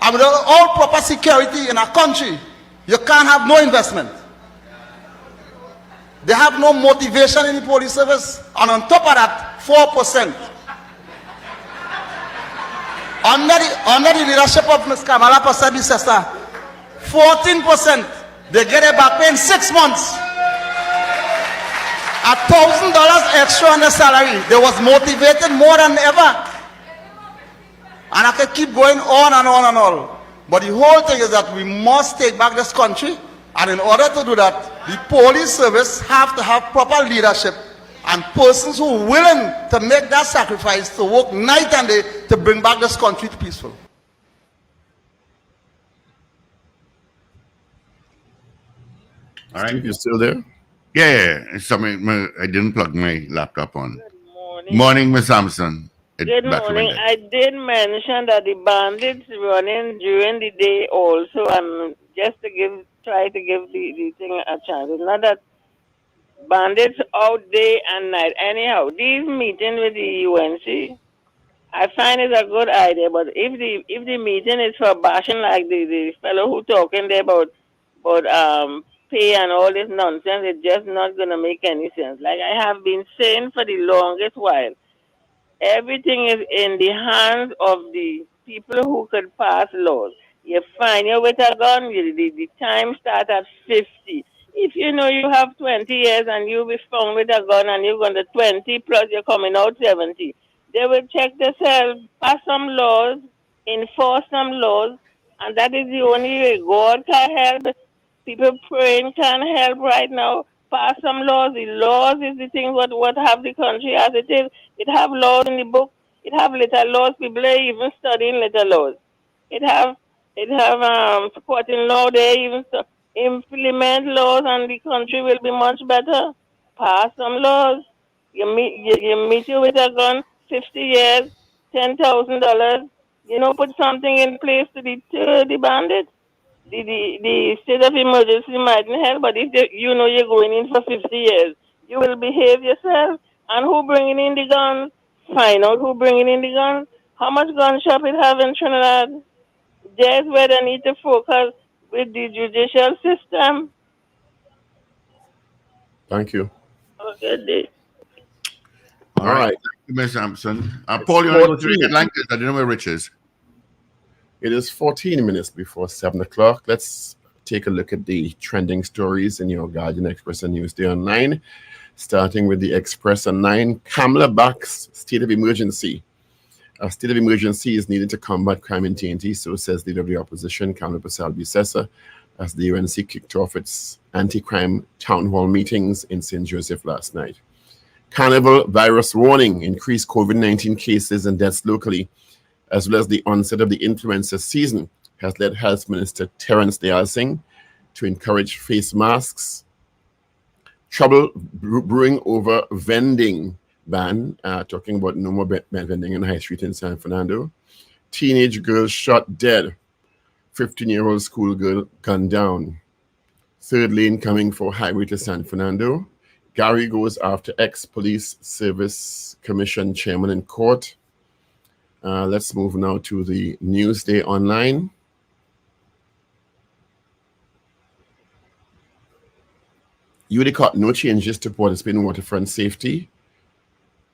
And without all proper security in a country, you can't have no investment. They have no motivation in the police service. And on top of that, 4%. Under the leadership of Ms. Kamala Pasabi Sesta, 14%. They get it back pay in 6 months. $1,000 extra on their salary. They was motivated more than ever. And I can keep going on and on and on. But the whole thing is that we must take back this country. And in order to do that, the police service have to have proper leadership and persons who are willing to make that sacrifice to work night and day to bring back this country peaceful. All right. Steve, you still there? Yeah. I didn't plug my laptop on. Morning, Ms. Sampson. Good morning. I did mention that the bandits running during the day also, and just to try to give the thing a chance. It's not that bandits out day and night. Anyhow, these meetings with the UNC, I find it a good idea. But if the meeting is for bashing like the fellow who talking there about pay and all this nonsense, it's just not gonna make any sense. Like I have been saying for the longest while. Everything is in the hands of the people who could pass laws. You find you with a gun, the time starts at 50. If you know you have 20 years and you be found with a gun and you're going to 20 plus you're coming out 70, they will check themselves, pass some laws, enforce some laws, and that is the only way. God can help. People praying can help right now. Pass some laws. The laws is the thing what have the country as it is. It have laws in the book. It have little laws. People are even studying little laws. It have supporting law. They even implement laws, and the country will be much better. Pass some laws. You meet you with a gun, 50 years, $10,000. Put something in place to deter the bandits. the state of emergency mightn't help, but if you know you're going in for 50 years, you will behave yourself. And who bringing in the guns? Find out who bringing in the guns. How much gun shop it have in Trinidad? There's where they need to focus with the judicial system. Thank you. Have a good day. All right. Thank you, Ms. Sampson. Paul, you want to go through the headlines? I don't know where Rich is. It is 14 minutes before 7 o'clock. Let's take a look at the trending stories in your Guardian, Express, and Newsday Online. Starting with the Express Online, Kamala backs state of emergency. A state of emergency is needed to combat crime in TNT, so says leader of the opposition, Kamala Basal-Bissessa, as the UNC kicked off its anti-crime town hall meetings in St. Joseph last night. Carnival virus warning, increased COVID-19 cases and deaths locally, as well as the onset of the influenza season, has led Health Minister Terence Dayal to encourage face masks. Trouble brewing over vending ban, talking about no more vending in High Street in San Fernando. Teenage girl shot dead. 15-year-old schoolgirl gunned down. Third lane coming for highway to San Fernando. Gary goes after ex-police service commission chairman in court. Let's move now to the Newsday Online. UDCOT, no changes to Port of Spain waterfront safety.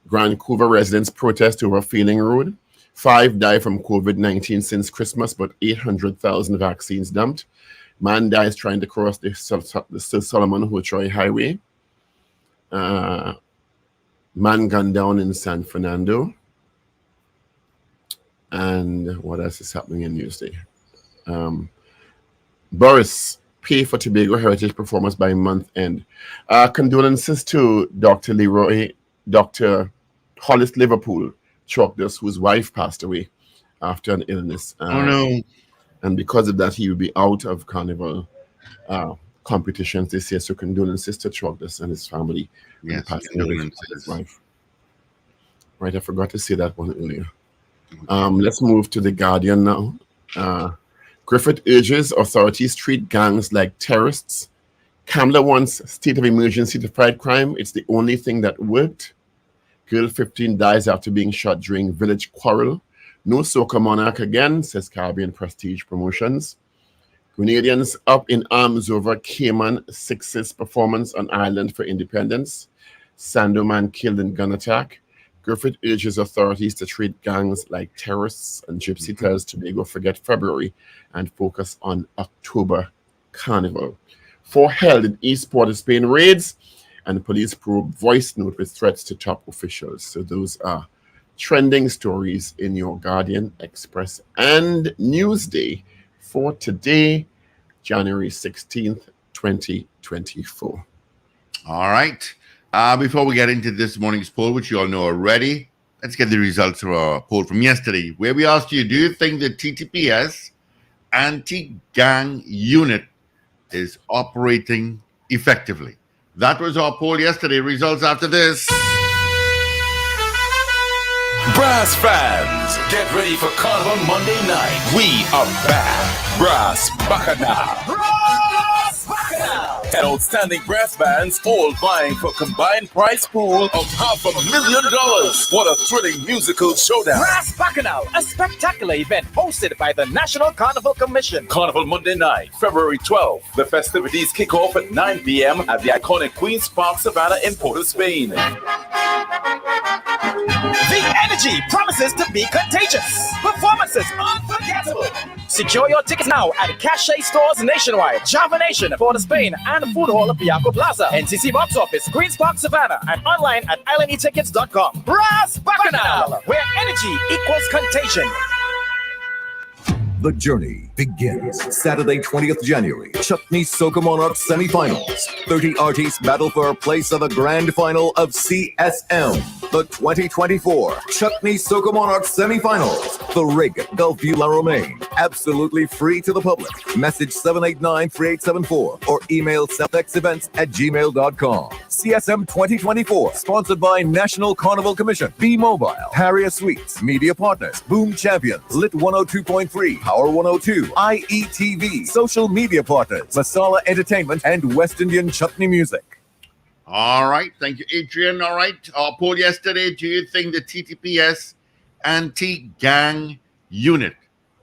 Vancouver residents protest over Failing Road. 5 die from COVID-19 since Christmas, but 800,000 vaccines dumped. Man dies trying to cross the Solomon Hochoy Highway. Man gunned down in San Fernando. And what else is happening in Newsday? Boris, pay for Tobago Heritage performance by month end. Condolences to Dr. Hollis Liverpool, Chalkdust, whose wife passed away after an illness. Oh no. And because of that, he will be out of Carnival competitions this year. So condolences to Chalkdust and his family. Yes, passing away from his wife. Right, I forgot to say that one earlier. Let's move to the Guardian now. Griffith urges authorities treat gangs like terrorists. Kamala wants state of emergency to fight crime. It's the only thing that worked. Girl 15 dies after being shot during village quarrel. No Soca Monarch again, says Caribbean Prestige Promotions. Grenadians up in arms over Cayman 6's performance on Ireland for independence. Sandoman killed in gun attack. Griffith urges authorities to treat gangs like terrorists, and Gypsy tells Tobago forget February and focus on October Carnival. 4 held in East Port of Spain raids, and police probe voice note with threats to top officials. So those are trending stories in your Guardian, Express, and Newsday for today, January 16th, 2024. All right. Before we get into this morning's poll, which you all know already, let's get the results of our poll from yesterday, where we asked you, do you think the TTPS anti-gang unit is operating effectively? That was our poll yesterday. Results after this. Brass fans, get ready for Carnival Monday night. We are back. Brass Bacchanal. Brass Bacchanal. 10 outstanding brass bands, all vying for combined prize pool of $500,000. What a thrilling musical showdown. Brass Bacchanal, a spectacular event hosted by the National Carnival Commission. Carnival Monday night, February 12th. The festivities kick off at 9 p.m. at the iconic Queen's Park Savannah in Port of Spain. The energy promises to be contagious. Performances unforgettable. Secure your tickets now at Cachet stores nationwide, Java Nation, Port of Spain, and Food Hall of Piaco Plaza, NCC Box Office, Queen's Park Savannah, and online at islandetickets.com. Brass Bacchanal, where energy equals contagion. The journey begins Saturday, 20th January. Chutney Soca Monarchs semifinals. 30 artists battle for a place of the grand final of CSM. The 2024 Chutney Soca Monarchs semifinals. The Rig, Bellevue, La Romaine. absolutely free to the public. Message 789-3874 or email southexevents@gmail.com. CSM 2024, sponsored by National Carnival Commission, B-Mobile, Harrier Suites, Media Partners, Boom Champions, Lit 102.3, Power 102, IETV, Social Media Partners, Masala Entertainment, and West Indian Chutney Music. All right. Thank you, Adrian. All right. Our poll yesterday, do you think the TTPS anti-gang unit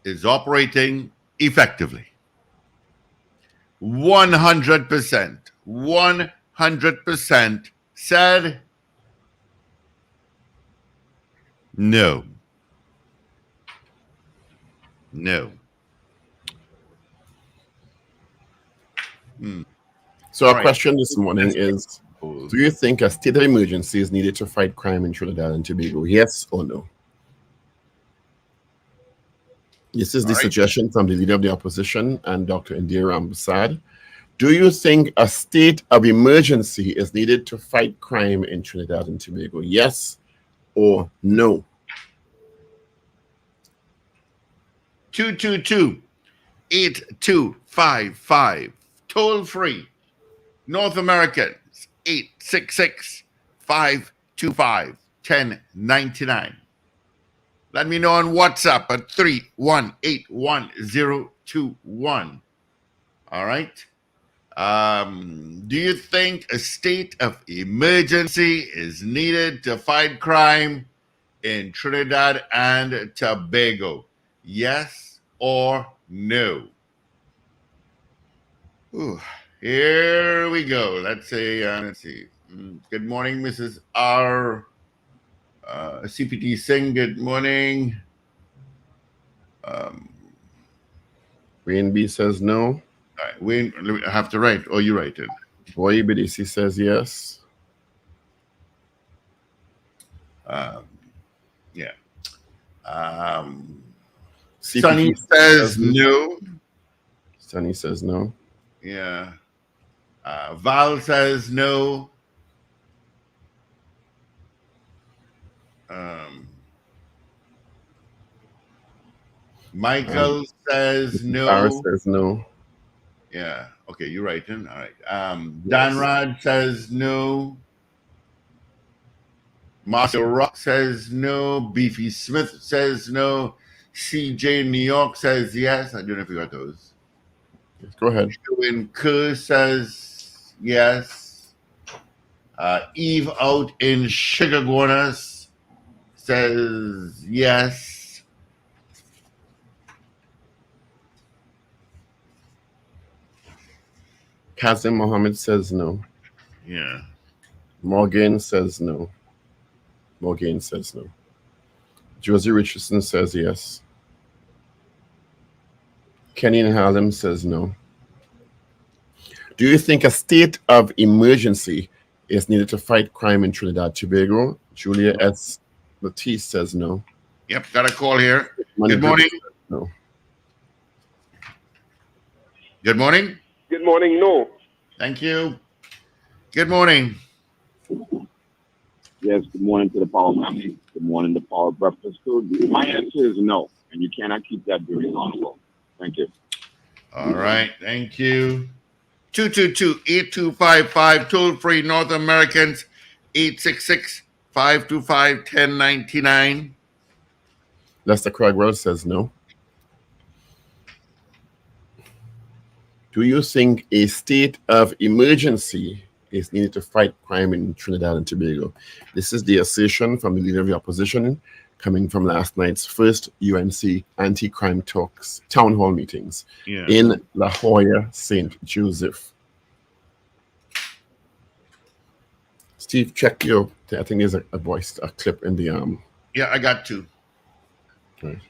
is operating effectively? 100% said no. No. So our Right. question this morning is, do you think a state of emergency is needed to fight crime in Trinidad and Tobago? Yes or no? This is the suggestion from the Leader of the Opposition and Dr. Indira Ramprasad. Do you think a state of emergency is needed to fight crime in Trinidad and Tobago? Yes or no? 222-8255. Toll free. North Americans, 866-525-1099. Let me know on WhatsApp at 3181021. All right. Do you think a state of emergency is needed to fight crime in Trinidad and Tobago? Yes or no? Ooh, here we go. Let's see. Good morning, Mrs. R. CPT Singh, good morning. Wayne B says no. All right, Wayne, I have to write, or you write it. Boy BDC says yes. Yeah. CPT Sunny says no. Sunny says no. Yeah. Val says no. Michael says no. Sarah says no. Yeah. Okay, you're right. All right. Dan Rod says no. Marshall Rock says no. Beefy Smith says no. CJ New York says yes. I don't know if you got those. Go ahead. Sherwin Kerr says yes. Eve out in Sugargonas says yes. Kazim Mohammed says no. Yeah. Morgan says no. Morgan says no. Josie Richardson says yes. Kenny in Harlem says no. Do you think a state of emergency is needed to fight crime in Trinidad and Tobago? Julia S. Latif says no. Yep, got a call here. Good morning. No. Good morning. Good morning, no. Thank you. Good morning. Yes, good morning to the Power Family. Good morning to Power Breakfast Food. My answer is no, and you cannot keep that very long. Thank you. All right, thank you. 222-8255, toll-free North Americans, 866-525-1099. Lester Cragwell says no. Do you think a state of emergency is needed to fight crime in Trinidad and Tobago? This is the assertion from the Leader of the Opposition coming from last night's first UNC anti-crime talks, town hall meetings in La Jolla, St. Joseph. Steve, check your, I think there's a voice, a clip in the Yeah, I got two. Right.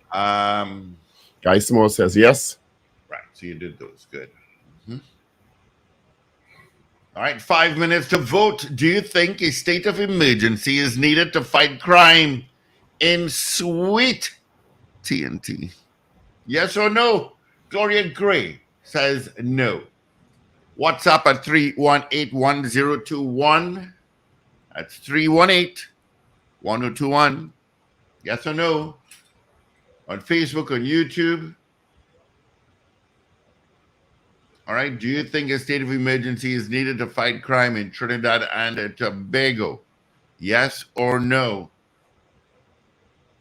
Guy Small says yes. Right, so you did those. Good. All right, 5 minutes to vote. Do you think a state of emergency is needed to fight crime in sweet TNT? Yes or no? Gloria Gray says no. WhatsApp at 318-1021. That's 318-1021. Yes or no? On Facebook, on YouTube. All right. Do you think a state of emergency is needed to fight crime in Trinidad and Tobago? Yes or no?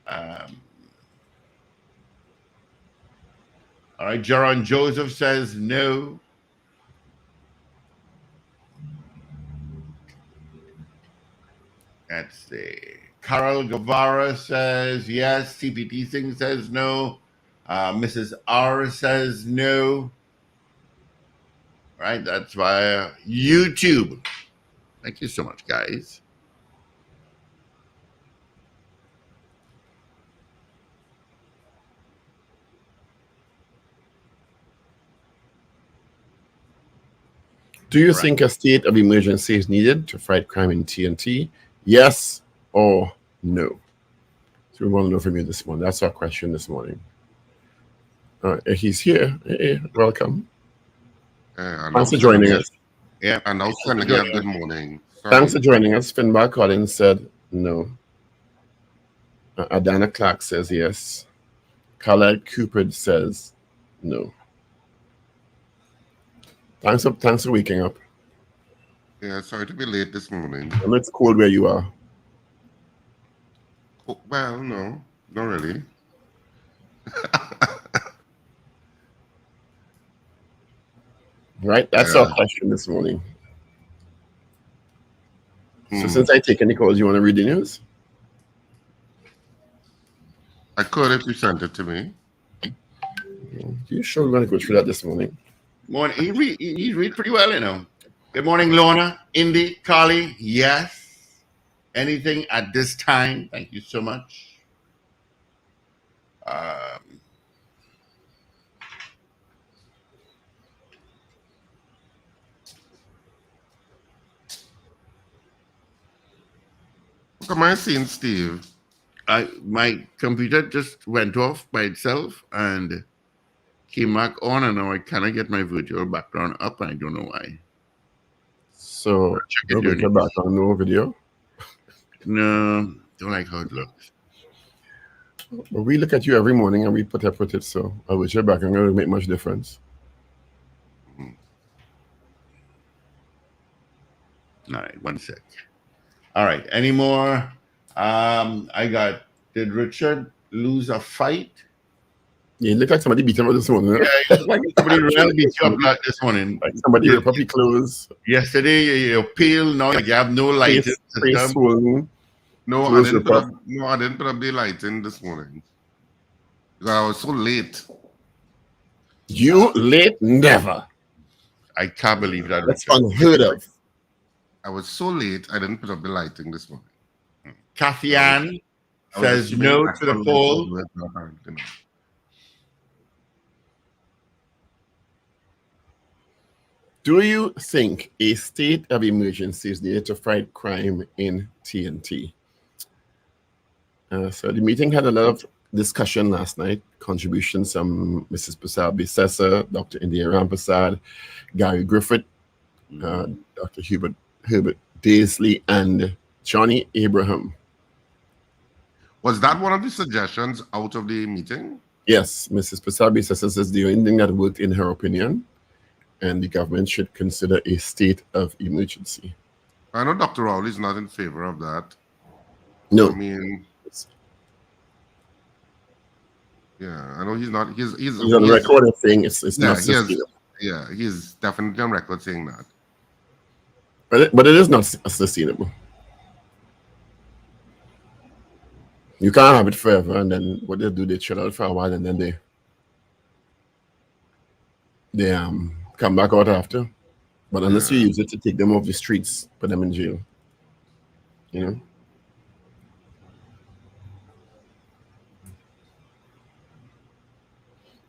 All right. Jaron Joseph says no. Let's see. Carol Guevara says yes. CPT Singh says no. Mrs. R says no. All right, that's via YouTube. Thank you so much, guys. Do you think a state of emergency is needed to fight crime in TNT? Yes or no? So we want to know from you this morning. That's our question this morning. He's here. Hey, welcome. Thanks for joining us. Yeah, and also good morning. Sorry. Thanks for joining us. Finbar Collins said no. Adana Clark says yes. Khaled Cooper says no. Thanks for waking up. Yeah, sorry to be late this morning. And it's cold where you are. Oh, well, no, not really. Right, that's our question this morning. So since I take any calls, you want to read the news? I could if you sent it to me. You sure we're going to go through that this morning? Morning. He read pretty well, you know. Good morning, Lorna, Indy, Carly. Yes. Anything at this time? Thank you so much. What am I seeing, Steve? My computer just went off by itself and came back on, and now I cannot get my virtual background up. I don't know why. So, no background, no video? No, don't like how it looks. But we look at you every morning and we put it, so I wish your background going to make much difference. All right, one sec. All right, any more? Did Richard lose a fight? Yeah, it looked like somebody beat him up this morning. Yeah, it looked like somebody really beat you up this morning. Like somebody ripped up your clothes. Yesterday, you're pale now, like you have no light. No, I didn't put up the lighting this morning. Because I was so late. You late? Never. I can't believe that. That's unheard of. I was so late, I didn't put up the lighting this morning. Kathy Ann says no to the poll. Do you think a state of emergency is needed to fight crime in TNT? So the meeting had a lot of discussion last night. Contributions from Mrs. Pasabi Sessa, Dr. India Rampasad, Gary Griffith, Dr. Herbert Daisley, and Johnny Abraham. Was that one of the suggestions out of the meeting? Yes, Mrs. Pasabi Sessa says the only thing that worked in her opinion, and the government should consider a state of emergency. I know Dr. Rowley is not in favor of that. No. I mean, yeah, I know he's not. He's on record saying it's not sustainable. He's definitely on record saying that. But it is not sustainable. You can't have it forever, and then what they do, they chill out for a while, and then they come back out after. But unless you use it to take them off the streets, put them in jail. You know?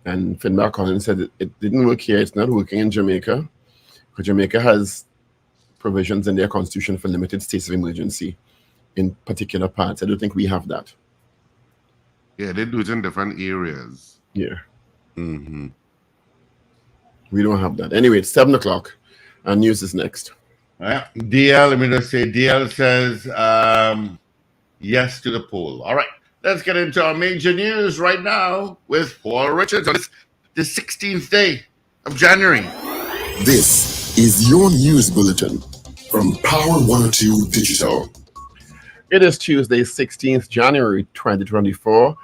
And Finbar Collins said it didn't work here. It's not working in Jamaica. Because Jamaica has provisions in their constitution for limited states of emergency in particular parts. I don't think we have that. Yeah, they do it in different areas. Yeah. Mm-hmm. We don't have that. Anyway, it's 7 o'clock. And news is next. DL, let me just say, DL says yes to the poll. All right, let's get into our major news right now with Paul Richards on the 16th day of January. This is your news bulletin from Power 102 Digital. It is Tuesday, 16th January 2024.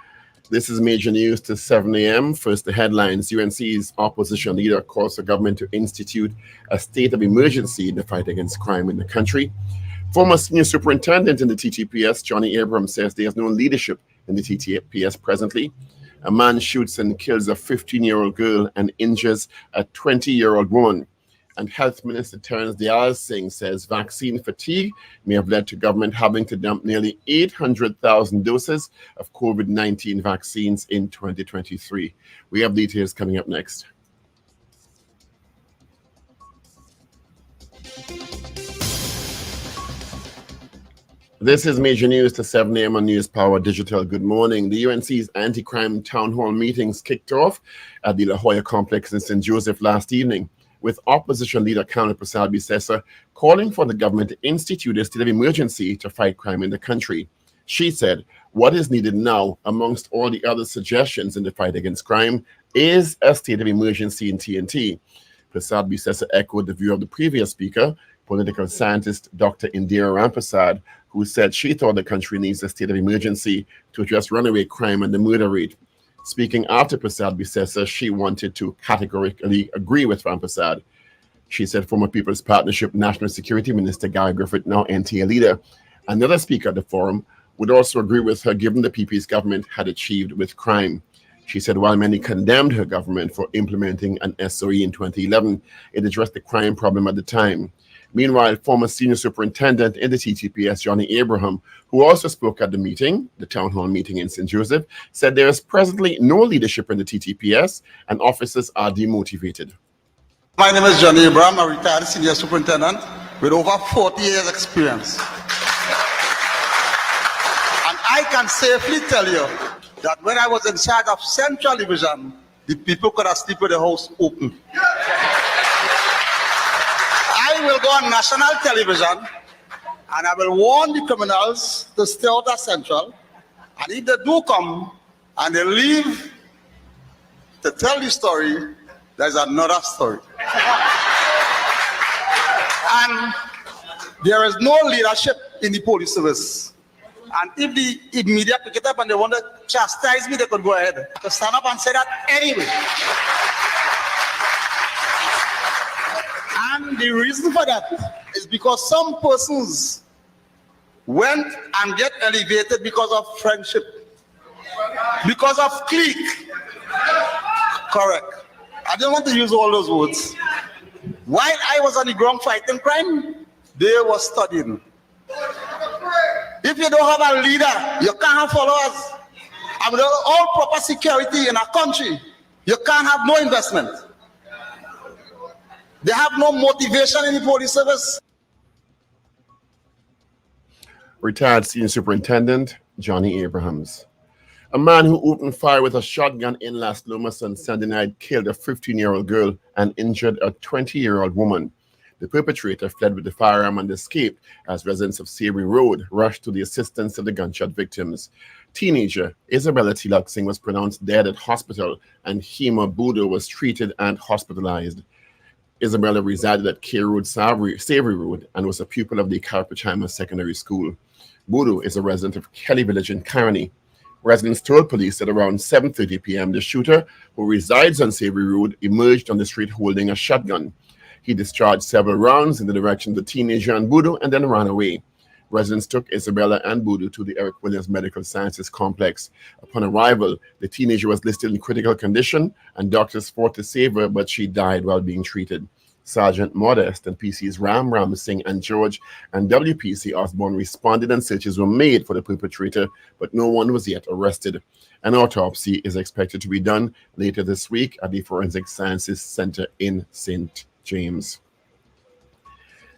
This is major news to 7 a.m. First, the headlines. UNC's opposition leader calls for government to institute a state of emergency in the fight against crime in the country. Former senior superintendent in the TTPS, Johnny Abrams, says there's no leadership in the TTPS presently. A man shoots and kills a 15-year-old girl and injures a 20-year-old woman. And Health Minister Terence Dayal Singh says vaccine fatigue may have led to government having to dump nearly 800,000 doses of COVID-19 vaccines in 2023. We have details coming up next. This is major news to 7 a.m. on News Power Digital. Good morning. The UNC's anti-crime town hall meetings kicked off at the La Jolla complex in St. Joseph last evening, with opposition leader Colonel Prasad Bisesa calling for the government to institute a state of emergency to fight crime in the country. She said, what is needed now, amongst all the other suggestions in the fight against crime, is a state of emergency in TNT. Prasad Bisesa echoed the view of the previous speaker, political scientist Dr. Indira Ramprasad, who said she thought the country needs a state of emergency to address runaway crime and the murder rate. Speaking after Prasad Bisesa, she wanted to categorically agree with Ramprasad. She said former People's Partnership National Security Minister Guy Griffith, now NTA leader, another speaker at the forum, would also agree with her given the PP's government had achieved with crime. She said while many condemned her government for implementing an SOE in 2011, it addressed the crime problem at the time. Meanwhile, former senior superintendent in the TTPS, Johnny Abraham, who also spoke at the meeting, the town hall meeting in St. Joseph, said there is presently no leadership in the TTPS and officers are demotivated. My name is Johnny Abraham, a retired senior superintendent with over 40 years experience. And I can safely tell you that when I was in charge of Central Division, the people could have slept with the house open. I will go on national television and I will warn the criminals to stay out of Central. And if they do come and they leave to tell the story, there's another story. And there is no leadership in the police service. And if the media pick it up and they want to chastise me, they could go ahead to stand up and say that anyway. And the reason for that is because some persons went and get elevated because of friendship, because of clique. Correct. I don't want to use all those words. While I was on the ground fighting crime, they were studying. If you don't have a leader, you can't have followers. And without all proper security in a country, you can't have no investment. They have no motivation in the police service. Retired Senior Superintendent Johnny Abrahams. A man who opened fire with a shotgun in Las Lomas on Sunday night killed a 15-year-old girl and injured a 20-year-old woman. The perpetrator fled with the firearm and escaped as residents of Savory Road rushed to the assistance of the gunshot victims. Teenager Isabella Tilak Singh was pronounced dead at hospital and Hema Budo was treated and hospitalized. Isabella resided at K Road, Savory Road, and was a pupil of the Carpachima Secondary School. Budo is a resident of Kelly Village in Carney. Residents told police that around 7:30 p.m. the shooter, who resides on Savory Road, emerged on the street holding a shotgun. He discharged several rounds in the direction of the teenager and Budo and then ran away. Residents took Isabella and Budo to the Eric Williams Medical Sciences Complex. Upon arrival, the teenager was listed in critical condition and doctors fought to save her, but she died while being treated. Sergeant Modest and PCs Ram Singh and George and WPC Osborne responded and searches were made for the perpetrator, but no one was yet arrested. An autopsy is expected to be done later this week at the Forensic Sciences Center in St. James.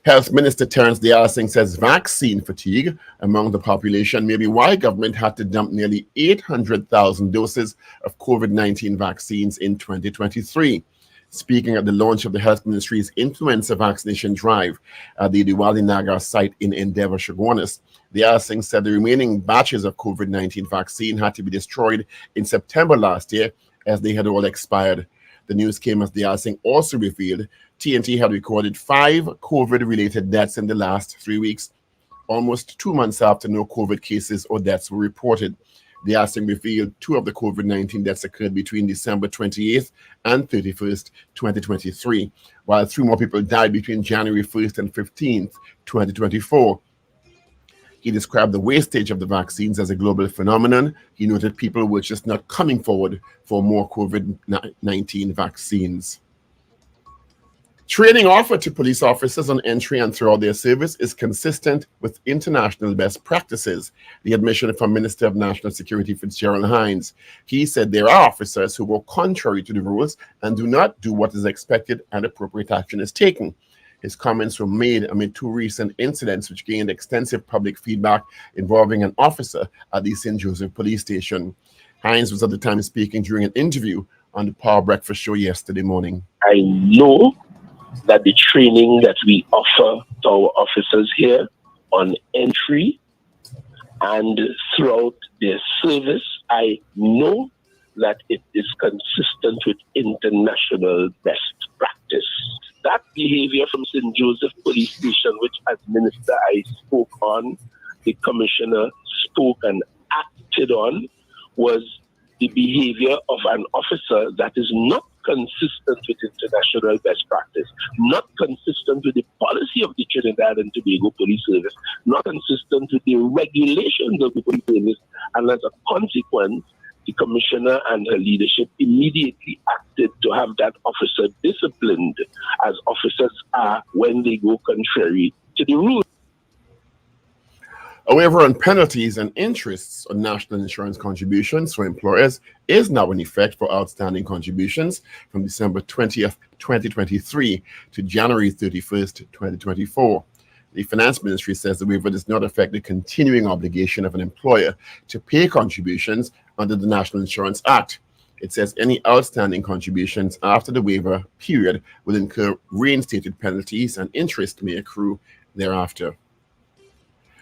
Health Minister Terence Dayal Singh says vaccine fatigue among the population may be why government had to dump nearly 800,000 doses of COVID-19 vaccines in 2023. Speaking at the launch of the Health Ministry's influenza vaccination drive at the Diwali Nagar site in Endeavour, Chaguanas, Dayal Singh said the remaining batches of COVID-19 vaccine had to be destroyed in September last year as they had all expired. The news came as the Alsing also revealed TNT had recorded 5 COVID-related deaths in the last 3 weeks, almost 2 months after no COVID cases or deaths were reported. The Alsing revealed 2 of the COVID-19 deaths occurred between December 28th and 31st, 2023, while 3 more people died between January 1st and 15th, 2024. He described the wastage of the vaccines as a global phenomenon. He noted people were just not coming forward for more COVID-19 vaccines. Training offered to police officers on entry and throughout their service is consistent with international best practices, the admission from Minister of National Security Fitzgerald Hines. He said there are officers who go contrary to the rules and do not do what is expected, and appropriate action is taken. His comments were made amid 2 recent incidents which gained extensive public feedback involving an officer at the St. Joseph Police Station. Hines was at the time speaking during an interview on the Power Breakfast Show yesterday morning. I know that the training that we offer to our officers here on entry and throughout their service, I know that it is consistent with international best practice. That behavior from St. Joseph Police Station, which as Minister I spoke on, the Commissioner spoke and acted on, was the behavior of an officer that is not consistent with international best practice, not consistent with the policy of the Trinidad and Tobago Police Service, not consistent with the regulations of the police service, and as a consequence, the Commissioner and her leadership immediately acted to have that officer disciplined, as officers are when they go contrary to the rules. A waiver on penalties and interests on national insurance contributions for employers is now in effect for outstanding contributions from December 20th, 2023 to January 31st, 2024. The Finance Ministry says the waiver does not affect the continuing obligation of an employer to pay contributions under the National Insurance Act. It says any outstanding contributions after the waiver period will incur reinstated penalties, and interest may accrue thereafter.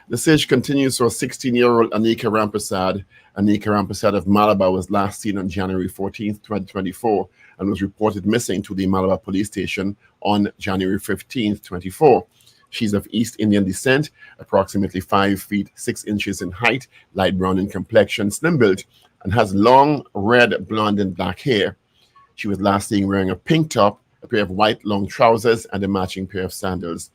The search continues for 16-year-old Anika Rampersad. Anika Rampersad of Malabar was last seen on January 14th, 2024, and was reported missing to the Malabar police station on January 15th, 2024. She's of East Indian descent, approximately 5 feet 6 inches in height, light brown in complexion, slim-built, and has long red, blonde, and black hair. She was last seen wearing a pink top, a pair of white long trousers, and a matching pair of sandals.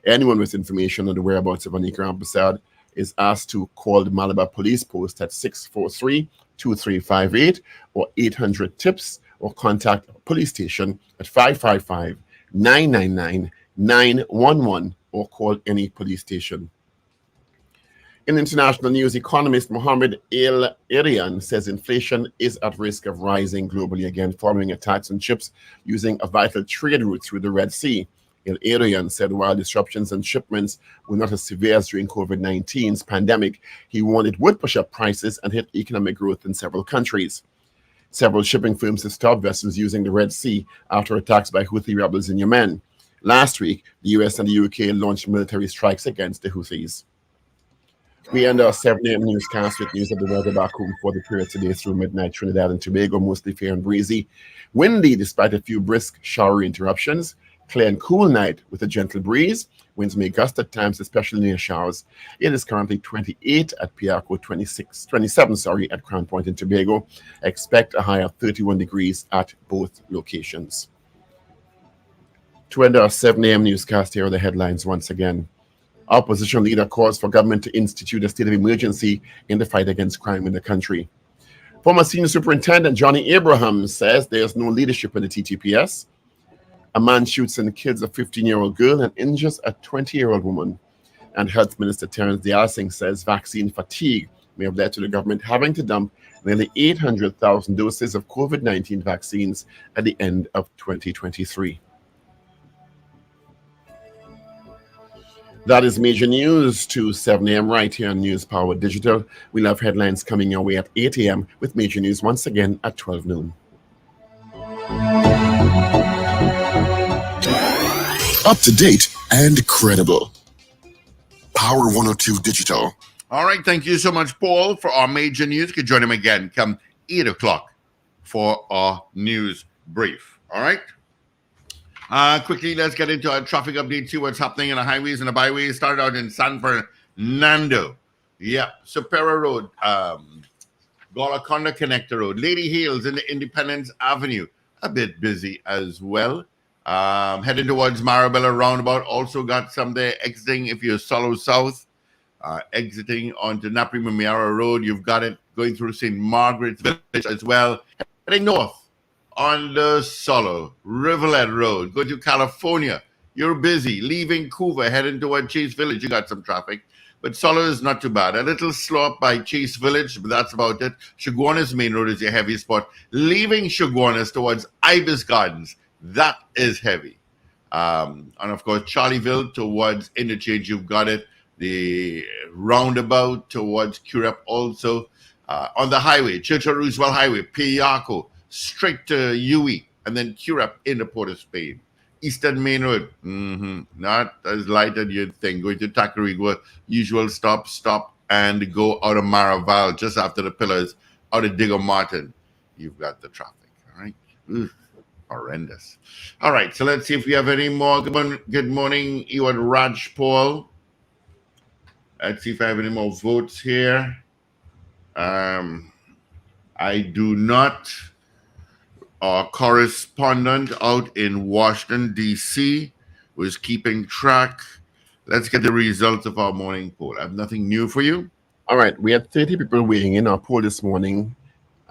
Anyone with information on the whereabouts of Anika Rampersad is asked to call the Malabar Police Post at 643-2358 or 800-TIPS, or contact a police station at 555-999-911, or call any police station. In international news, economist Mohammed El-Erian says inflation is at risk of rising globally again following attacks on ships using a vital trade route through the Red Sea. El-Erian said while disruptions and shipments were not as severe as during COVID-19's pandemic, he warned it would push up prices and hit economic growth in several countries. Several shipping firms have stopped vessels using the Red Sea after attacks by Houthi rebels in Yemen. Last week, the US and the UK launched military strikes against the Houthis. We end our 7 a.m. newscast with news of the weather back home for the period today through midnight. Trinidad and Tobago, mostly fair and breezy. Windy despite a few brisk showery interruptions. Clear and cool night with a gentle breeze. Winds may gust at times, especially near showers. It is currently 28 at Piarco, 27 at Crown Point in Tobago. Expect a high of 31 degrees at both locations. To end our 7 a.m. newscast, here are the headlines once again. Opposition leader calls for government to institute a state of emergency in the fight against crime in the country. Former Senior Superintendent Johnny Abraham says there's no leadership in the TTPS. A man shoots and kills a 15-year-old girl and injures a 20-year-old woman. And Health Minister Terence Dialsing says vaccine fatigue may have led to the government having to dump nearly 800,000 doses of COVID-19 vaccines at the end of 2023. That is major news to 7 a.m. right here on News Power Digital. We'll have headlines coming your way at 8 a.m. with major news once again at 12 noon. Up to date and credible. Power 102 Digital. All right, thank you so much, Paul, for our major news. You can join him again come 8 o'clock for our news brief. All right. Quickly, let's get into our traffic update. See what's happening in the highways and the byways. Started out in San Fernando. Yeah, Supera Road, Golaconda Connector Road, Lady Hills in the Independence Avenue. A bit busy as well. Heading towards Marabella Roundabout. Also got some there exiting if you're Solo South. Exiting onto Napri Mamiara Road. You've got it going through St. Margaret's Village as well. Heading north on the Solo Rivulet Road. Go to California. You're busy. Leaving Couva, heading toward Chase Village. You got some traffic. But Solo is not too bad. A little slow up by Chase Village, but that's about it. Chaguanas Main Road is your heavy spot. Leaving Chaguanas towards Ibis Gardens, that is heavy. And of course, Charlieville towards Interchange, you've got it. The roundabout towards Curep also. On the highway, Churchill Roosevelt Highway, Piaco, straight to UE, and then Curep in the Port of Spain. Eastern Main Road, not as light as you'd think. Going to Tacarigua, usual stop, and go out of Maraval just after the pillars, out of Digger Martin. You've got the traffic, all right? Horrendous. All right, so let's see if we have any more. Good morning, Ewan Raj Paul. Let's see if I have any more votes here. I do not. Our correspondent out in Washington, D.C. was keeping track. Let's get the results of our morning poll. I have nothing new for you. All right. We had 30 people weighing in. Our poll this morning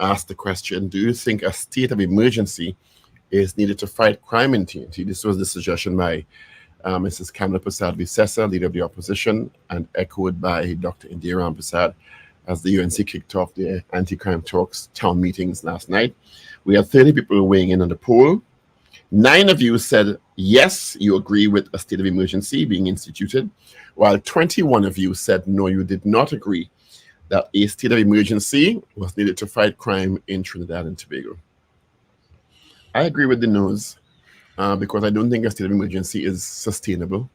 asked the question, do you think a state of emergency is needed to fight crime in TNT? This was the suggestion by Mrs. Kamala Prasad Visesa, leader of the opposition, and echoed by Dr. Indira Prasad as the UNC kicked off the anti-crime talks town meetings last night. We had 30 people weighing in on the poll. 9 of you said, yes, you agree with a state of emergency being instituted, while 21 of you said, no, you did not agree that a state of emergency was needed to fight crime in Trinidad and Tobago. I agree with the no's because I don't think a state of emergency is sustainable.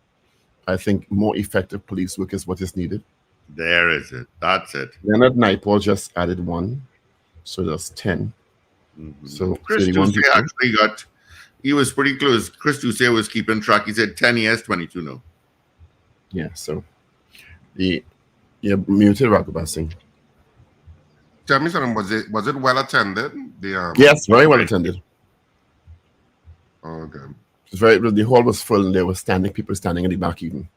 I think more effective police work is what is needed. There is it. That's it. Leonard Naipaul just added 1, so that's 10. So Chris Ducey actually got, he was pretty close. Chris Ducey was keeping track. He said 10 yes, 22 no. Yeah, so you're muted, Raghubar Singh. Tell me something, was it well attended? Yes, very well attended. Okay. The hall was full and there were people standing at the back even.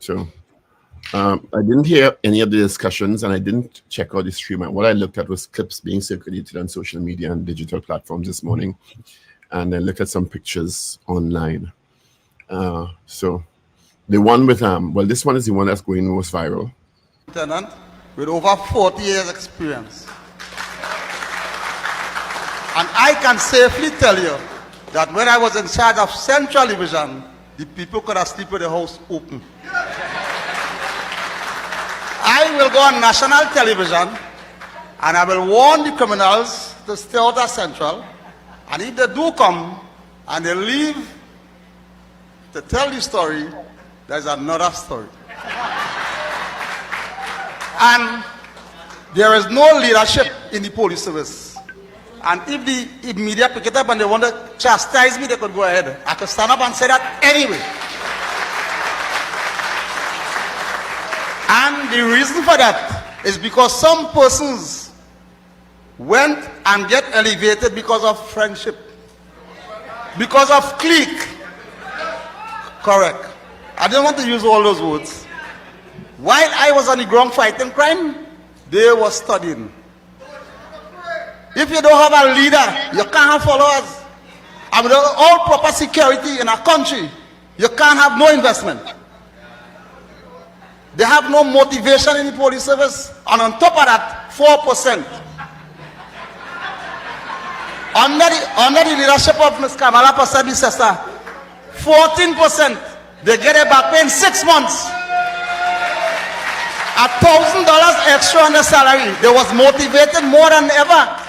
So I didn't hear any of the discussions and I didn't check out the stream. What I looked at was clips being circulated on social media and digital platforms this morning. And I looked at some pictures online. So the one with, this one is the one that's going most viral. Lieutenant with over 40 years experience. And I can safely tell you that when I was in charge of Central Division, the people could have slept with the house open. I will go on national television and I will warn the criminals to stay out of Central. And if they do come and they leave to tell the story, there's another story. And there is no leadership in the police service. And if the media pick it up and they want to chastise me, they could go ahead. I could stand up and say that anyway. And the reason for that is because some persons went and get elevated because of friendship, because of clique. Correct. I don't want to use all those words. While I was on the ground fighting crime, they were studying. If you don't have a leader, you can't have followers. And without all proper security in a country, you can't have no investment. They have no motivation in the police service. And on top of that, 4%. Under the leadership of Ms. Kamala Prasad Visesa, 14%. They get it back pay in 6 months. $1,000 extra on their salary. They was motivated more than ever.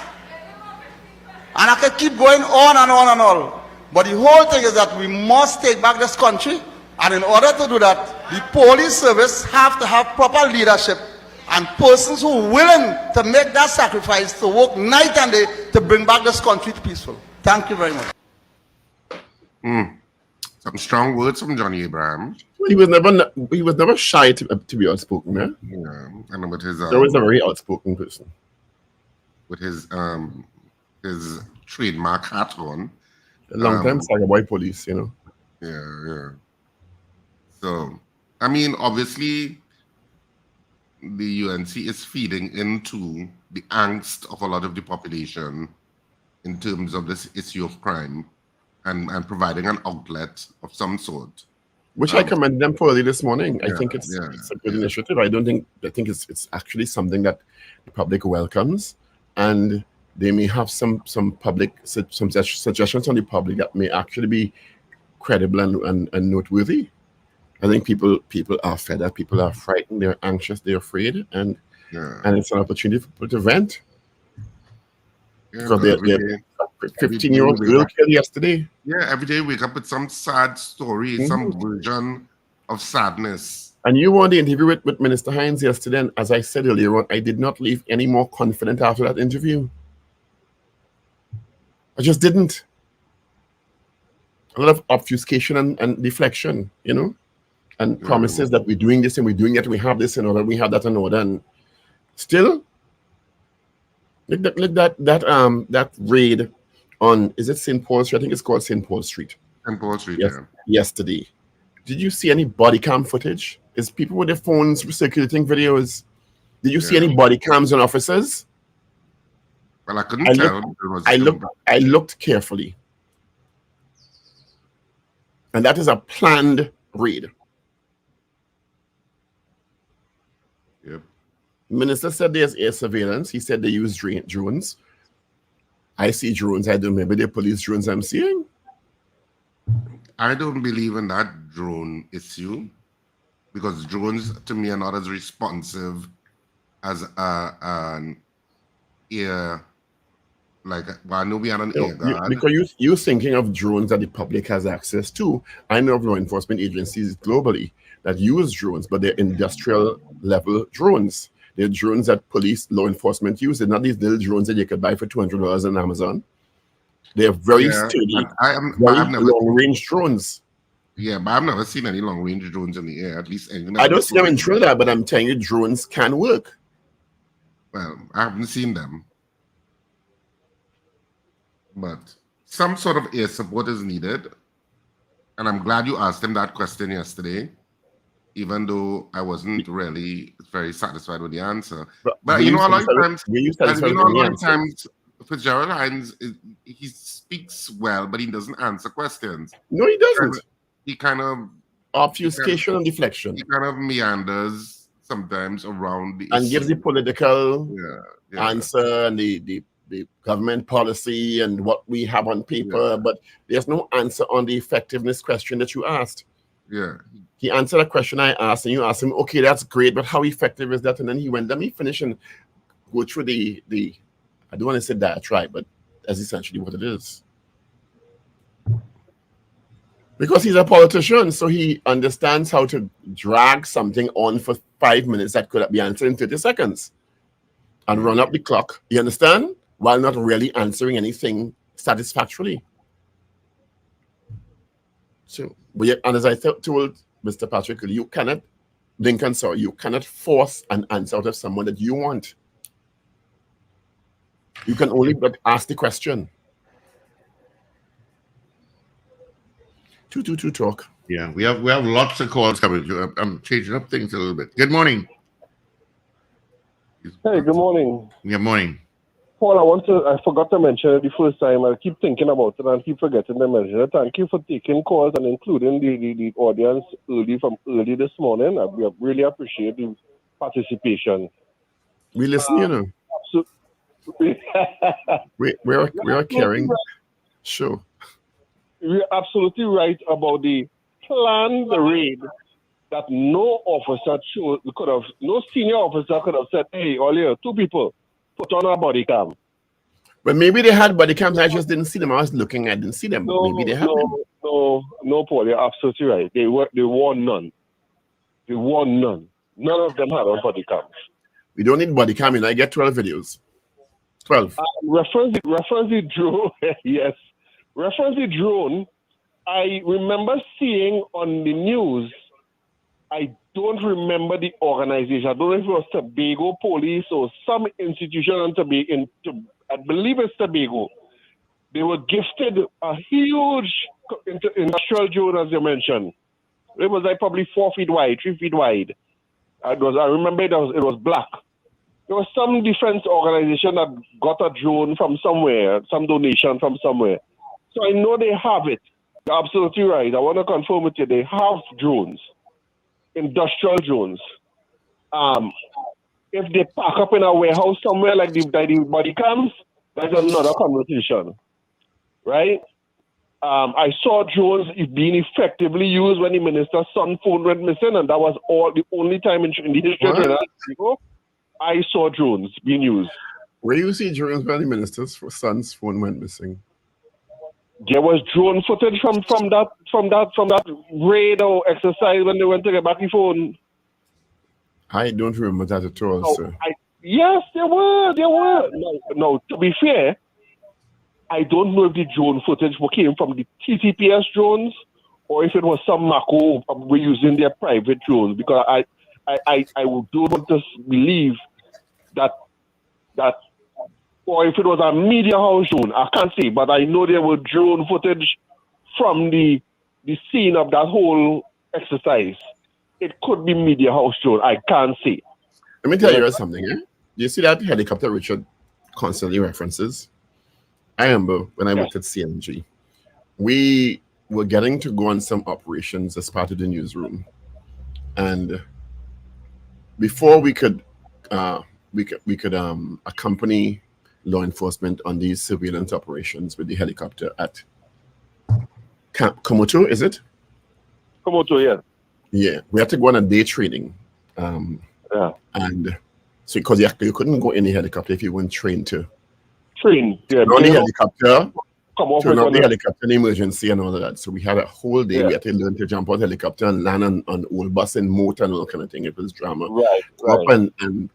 And I could keep going on and on and on. But the whole thing is that we must take back this country. And in order to do that, the police service have to have proper leadership and persons who are willing to make that sacrifice to work night and day to bring back this country to peaceful. Thank you very much. Some strong words from Johnny Abraham. He was never shy to be outspoken, eh? Yeah, and with his he was a very outspoken person. With his trademark hat on. A long time saga boy police, you know. Yeah. So, I mean, obviously, the UNC is feeding into the angst of a lot of the population in terms of this issue of crime and providing an outlet of some sort. Which I commend them for early this morning. I think it's a good initiative. I think it's actually something that the public welcomes, and they may have some public suggestions on the public that may actually be credible and noteworthy. I think people are fed up, people are frightened, they're anxious, they're afraid, and it's an opportunity for people to vent. Because they're 15-year-old girl killed yesterday. Yeah, every day we wake up with some sad story, some version of sadness. And you were on the interview with Minister Hines yesterday, and as I said earlier on, I did not leave any more confident after that interview. I just didn't. A lot of obfuscation and deflection, you know, and promises that we're doing this and we're doing that, we have this and all that, we have that and all that. And still, look that raid on, is it St. Paul Street? I think it's called St. Paul Street. St. Paul Street, yesterday. Did you see any body cam footage? Is people with their phones circulating videos? Did you see any body cams on officers? Well, I couldn't tell. I looked carefully. And that is a planned raid. Yep. Minister said there's air surveillance. He said they use drones. I see drones. I don't remember the police drones I'm seeing. I don't believe in that drone issue because drones, to me, are not as responsive as an air. Like, well, I know we are an air guard. Because you're thinking of drones that the public has access to. I know of law enforcement agencies globally that use drones, but they're industrial level drones. They're drones that police, law enforcement use. They're not these little drones that you could buy for $200 on Amazon. They're very sturdy, long-range drones. Yeah, but I've never seen any long-range drones in the air. At least I don't see them in Trinidad, but I'm telling you, drones can work. Well, I haven't seen them. But some sort of air support is needed. And I'm glad you asked him that question yesterday, even though I wasn't really very satisfied with the answer. But you know, a lot of times, Fitzgerald Hines, he speaks well, but he doesn't answer questions. No, he doesn't. He kind of obfuscation and deflection. He kind of meanders sometimes around the and issue. Gives the political answer and the government policy and what we have on paper, but there's no answer on the effectiveness question that you asked. Yeah. He answered a question I asked, and you asked him, okay, that's great, but how effective is that? And then he went, let me finish and go through the I don't want to say diatribe, but that's essentially what it is. Because he's a politician, so he understands how to drag something on for 5 minutes that could be answered in 30 seconds and run up the clock. You understand? While not really answering anything satisfactorily. So, and as I told Mr. Patrick, you cannot force an answer out of someone that you want. You can only but ask the question. 222 talk. Yeah, we have lots of calls coming. I'm changing up things a little bit. Good morning. Hey, good morning. Good morning. Paul, I forgot to mention it the first time. I keep thinking about it and keep forgetting to mention it. Thank you for taking calls and including the audience early this morning. We really appreciate the participation. We listen, you know. We're caring. Sure. We're absolutely right about the planned raid that no senior officer could have said, hey, Olia, 2 people, put on a body cam. But maybe they had body cams, I just didn't see them. I was looking, I didn't see them. But maybe they had them. No, Paul, you're absolutely right. They wore none. None of them had on body cams. We don't need body cam. I get 12 videos. 12. Reference the drone. Yes. Reference the drone. I remember seeing on the news, I don't remember the organization. I don't know if it was Tobago Police or some institution in Tobago. I believe it's Tobago. They were gifted a huge industrial drone, as you mentioned. It was like probably 4 feet wide, 3 feet wide. I remember it was black. There was some defense organization that got a drone from somewhere, some donation from somewhere. So I know they have it. You're absolutely right. I want to confirm with you. They have drones, industrial drones. If they pack up in a warehouse somewhere like the body cams, that's another conversation, right? I saw drones being effectively used when the minister's son phone went missing, and that was the only time in the history of Trinidad I saw drones being used. Where you see drones when the minister's son's phone went missing? There was drone footage from that raid or exercise when they went to get back the phone. I don't remember that at all, sir. Yes, there were. No, to be fair, I don't know if the drone footage came from the TTPS drones or if it was some Mako were using their private drones, because I don't want to believe that or if it was a media house drone. I can't say, but I know there were drone footage from the scene of that whole exercise. It could be media house drone. I can't say. Let me tell you something. Do you see that helicopter Richard constantly references? I remember when I worked at CNG, we were getting to go on some operations as part of the newsroom, and before we could accompany law enforcement on these surveillance operations with the helicopter at Komodo, is it? Komodo, yeah. Yeah, we had to go on a day training. And so because you couldn't go in the helicopter if you weren't trained to. Train, yeah. On the helicopter, turn on the helicopter in emergency and all of that. So we had a whole day. We had to learn to jump out helicopter and land on old bus and motor and all kind of thing. It was drama. Right. Up and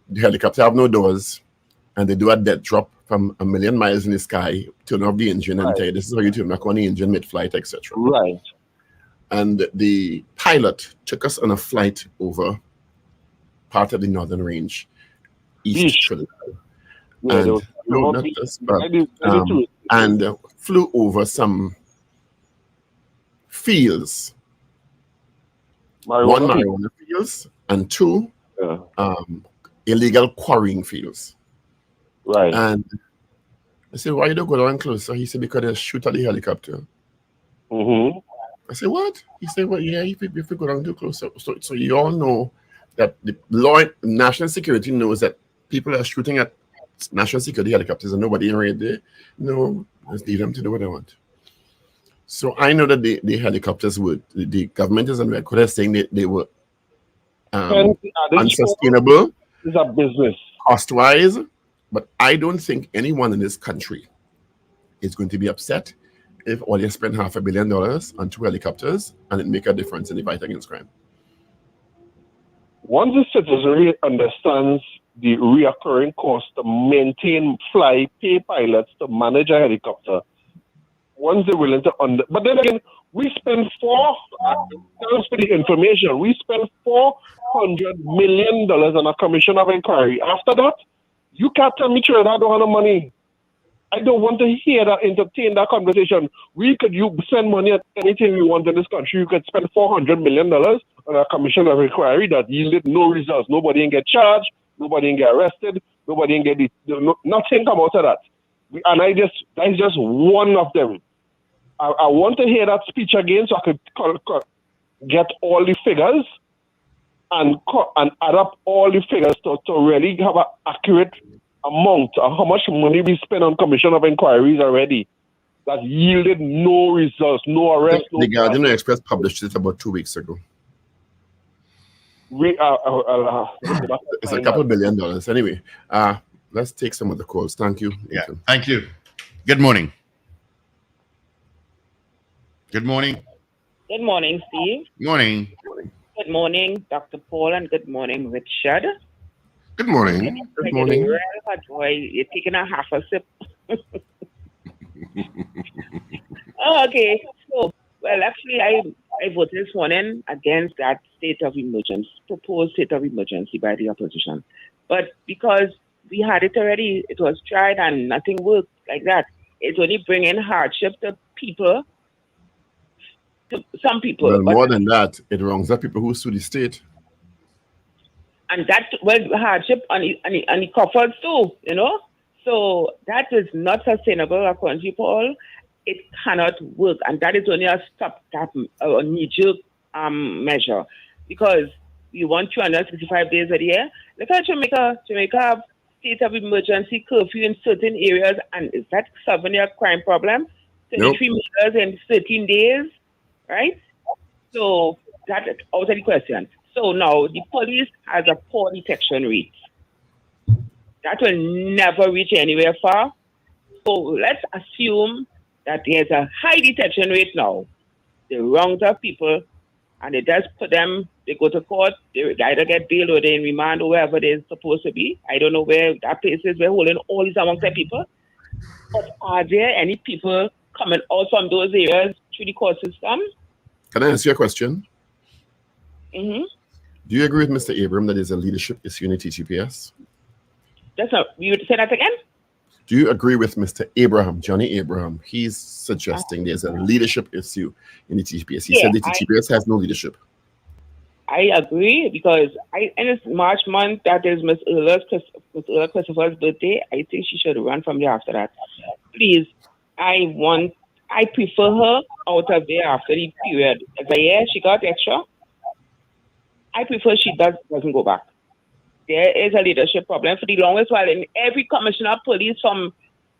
the helicopter have no doors, and they do a dead drop from 1,000,000 miles in the sky, turn off the engine and tell you this is how you turn back on the engine mid-flight, etc. Right. And the pilot took us on a flight over part of the northern range, east Trinidad. Yeah, and flew over some fields, one marijuana fields and two illegal quarrying fields. Right. And I said, why you don't go down closer? He said, because they shoot at the helicopter. Mm-hmm. I said, what? He said, well, yeah, if you go down too close. So you all know that the law, national security knows that people are shooting at national security helicopters and nobody in right there. No, let's leave them to do what they want. So I know that the helicopters would, the government is on record as saying that they were unsustainable. It's a business. Cost-wise, but I don't think anyone in this country is going to be upset if all you spend $500 million on 2 helicopters and it make a difference in the fight against crime. Once the citizenry understands the reoccurring cost to maintain, fly, pay pilots to manage a helicopter, once they're willing to but then again, we spend thanks for the information, we spend $400 million on a commission of inquiry. After that, you can't tell me Trinidad don't have no money. I don't want to hear that, entertain that conversation. You spend money at anything we want in this country. You could spend $400 million on a commission of inquiry that yielded no results. Nobody can get charged. Nobody can get arrested. Nobody can get nothing come out of that. That's just one of them. I want to hear that speech again so I could get all the figures and add up all the figures to really have an accurate amount of how much money we spend on commission of inquiries already that yielded no results, no arrest. The Guardian Express published it about 2 weeks ago. It's a couple $1 billion. Anyway, let's take some of the calls. Thank you. Yeah, thank you. Good morning. Good morning. Good morning, Steve. Good morning. Good morning, Dr. Paul, and good morning, Richard. Good morning. Good morning. You're taking a half a sip. Oh, okay. So, well, actually, I voted this morning against that proposed state of emergency by the opposition. But because we had it already, it was tried and nothing worked like that. It's only bringing hardship to people, to some people. Well, but more than that, it wrongs the people who sue the state. And that, well, hardship on the coffers too, you know? So that is not sustainable according to Paul. It cannot work, and that is only a stopgap, a knee-jerk measure, because you want 365 days a year. Look at Jamaica. Jamaica have state of emergency curfew in certain areas, and is that solving their crime problem? 33 murders in 13 days, right? So that is out of the question. So now the police has a poor detection rate. That will never reach anywhere far. So let's assume that there's a high detection rate now. They wrong the people, and it does put them, they go to court, they either get bail or they in remand or wherever they're supposed to be. I don't know where that place is. We're holding all these amongst the people. But are there any people coming out from those areas through the court system? Can I answer your question? Mm-hmm. Do you agree with Mr. Abram that there's a leadership issue in the TTPS? That's not, you would say that again? Do you agree with Mr. Abraham, Johnny Abraham? He's suggesting there's a leadership issue in the TTPS. He said the TTPS has no leadership. I agree, because in this March month, that is Miss Erla Christopher's birthday. I think she should run from there after that. Please, I prefer her out of there after the period. As a year she got extra, I prefer she doesn't go back. There is a leadership problem for the longest while in every commissioner of police from,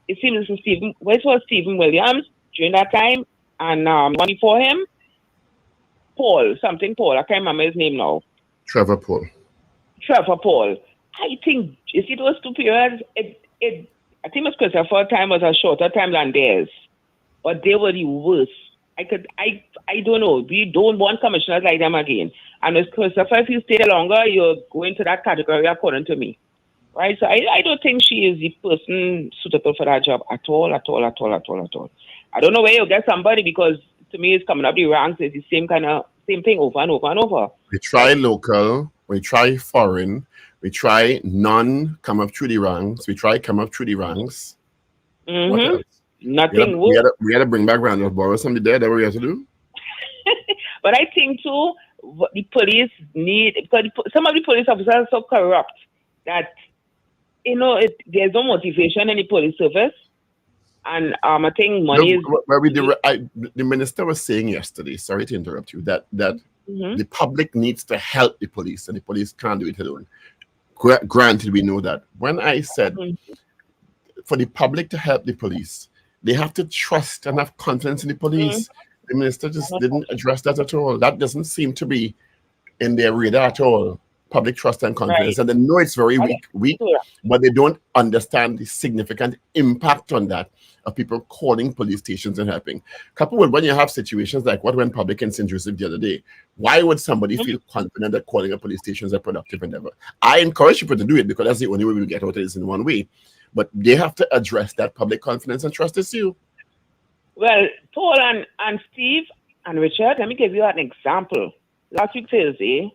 it seems Stephen Williams during that time, and one before him, Paul, I can't remember his name now. Trevor Paul. I think, you see those two periods, I think Miss Christopher's time was a shorter time than theirs, but they were the worst. I don't know. We don't want commissioners like them again. And Ms. Christopher, if you stay longer, you're going to that category according to me. Right? So I don't think she is the person suitable for that job at all. I don't know where you get somebody, because to me it's coming up the ranks. It's the same thing over and over and over. We try local, we try foreign, we try none come up through the ranks, we try come up through the ranks. Mm-hmm. What else? Nothing we had to bring back Randolph Borrow somebody there. That what we have to do. But I think too, the police need, because some of the police officers are so corrupt that, you know, there's no motivation in the police service. And I think money is... The minister was saying yesterday, sorry to interrupt you, that the public needs to help the police, and the police can't do it alone. Granted, we know that. When I said for the public to help the police, they have to trust and have confidence in the police. The minister just didn't address that at all. That doesn't seem to be in their radar at all. Public trust and confidence. And they know it's very weak, but they don't understand the significant impact on that of people calling police stations and helping. Coupled with when you have situations like what went public in St. Joseph the other day, why would somebody feel confident that calling a police station is a productive endeavor? I encourage people to do it, because that's the only way we'll get out of this in one way. But they have to address that public confidence and trust issue. Well, Paul and Steve and Richard, let me give you an example. Last week Thursday,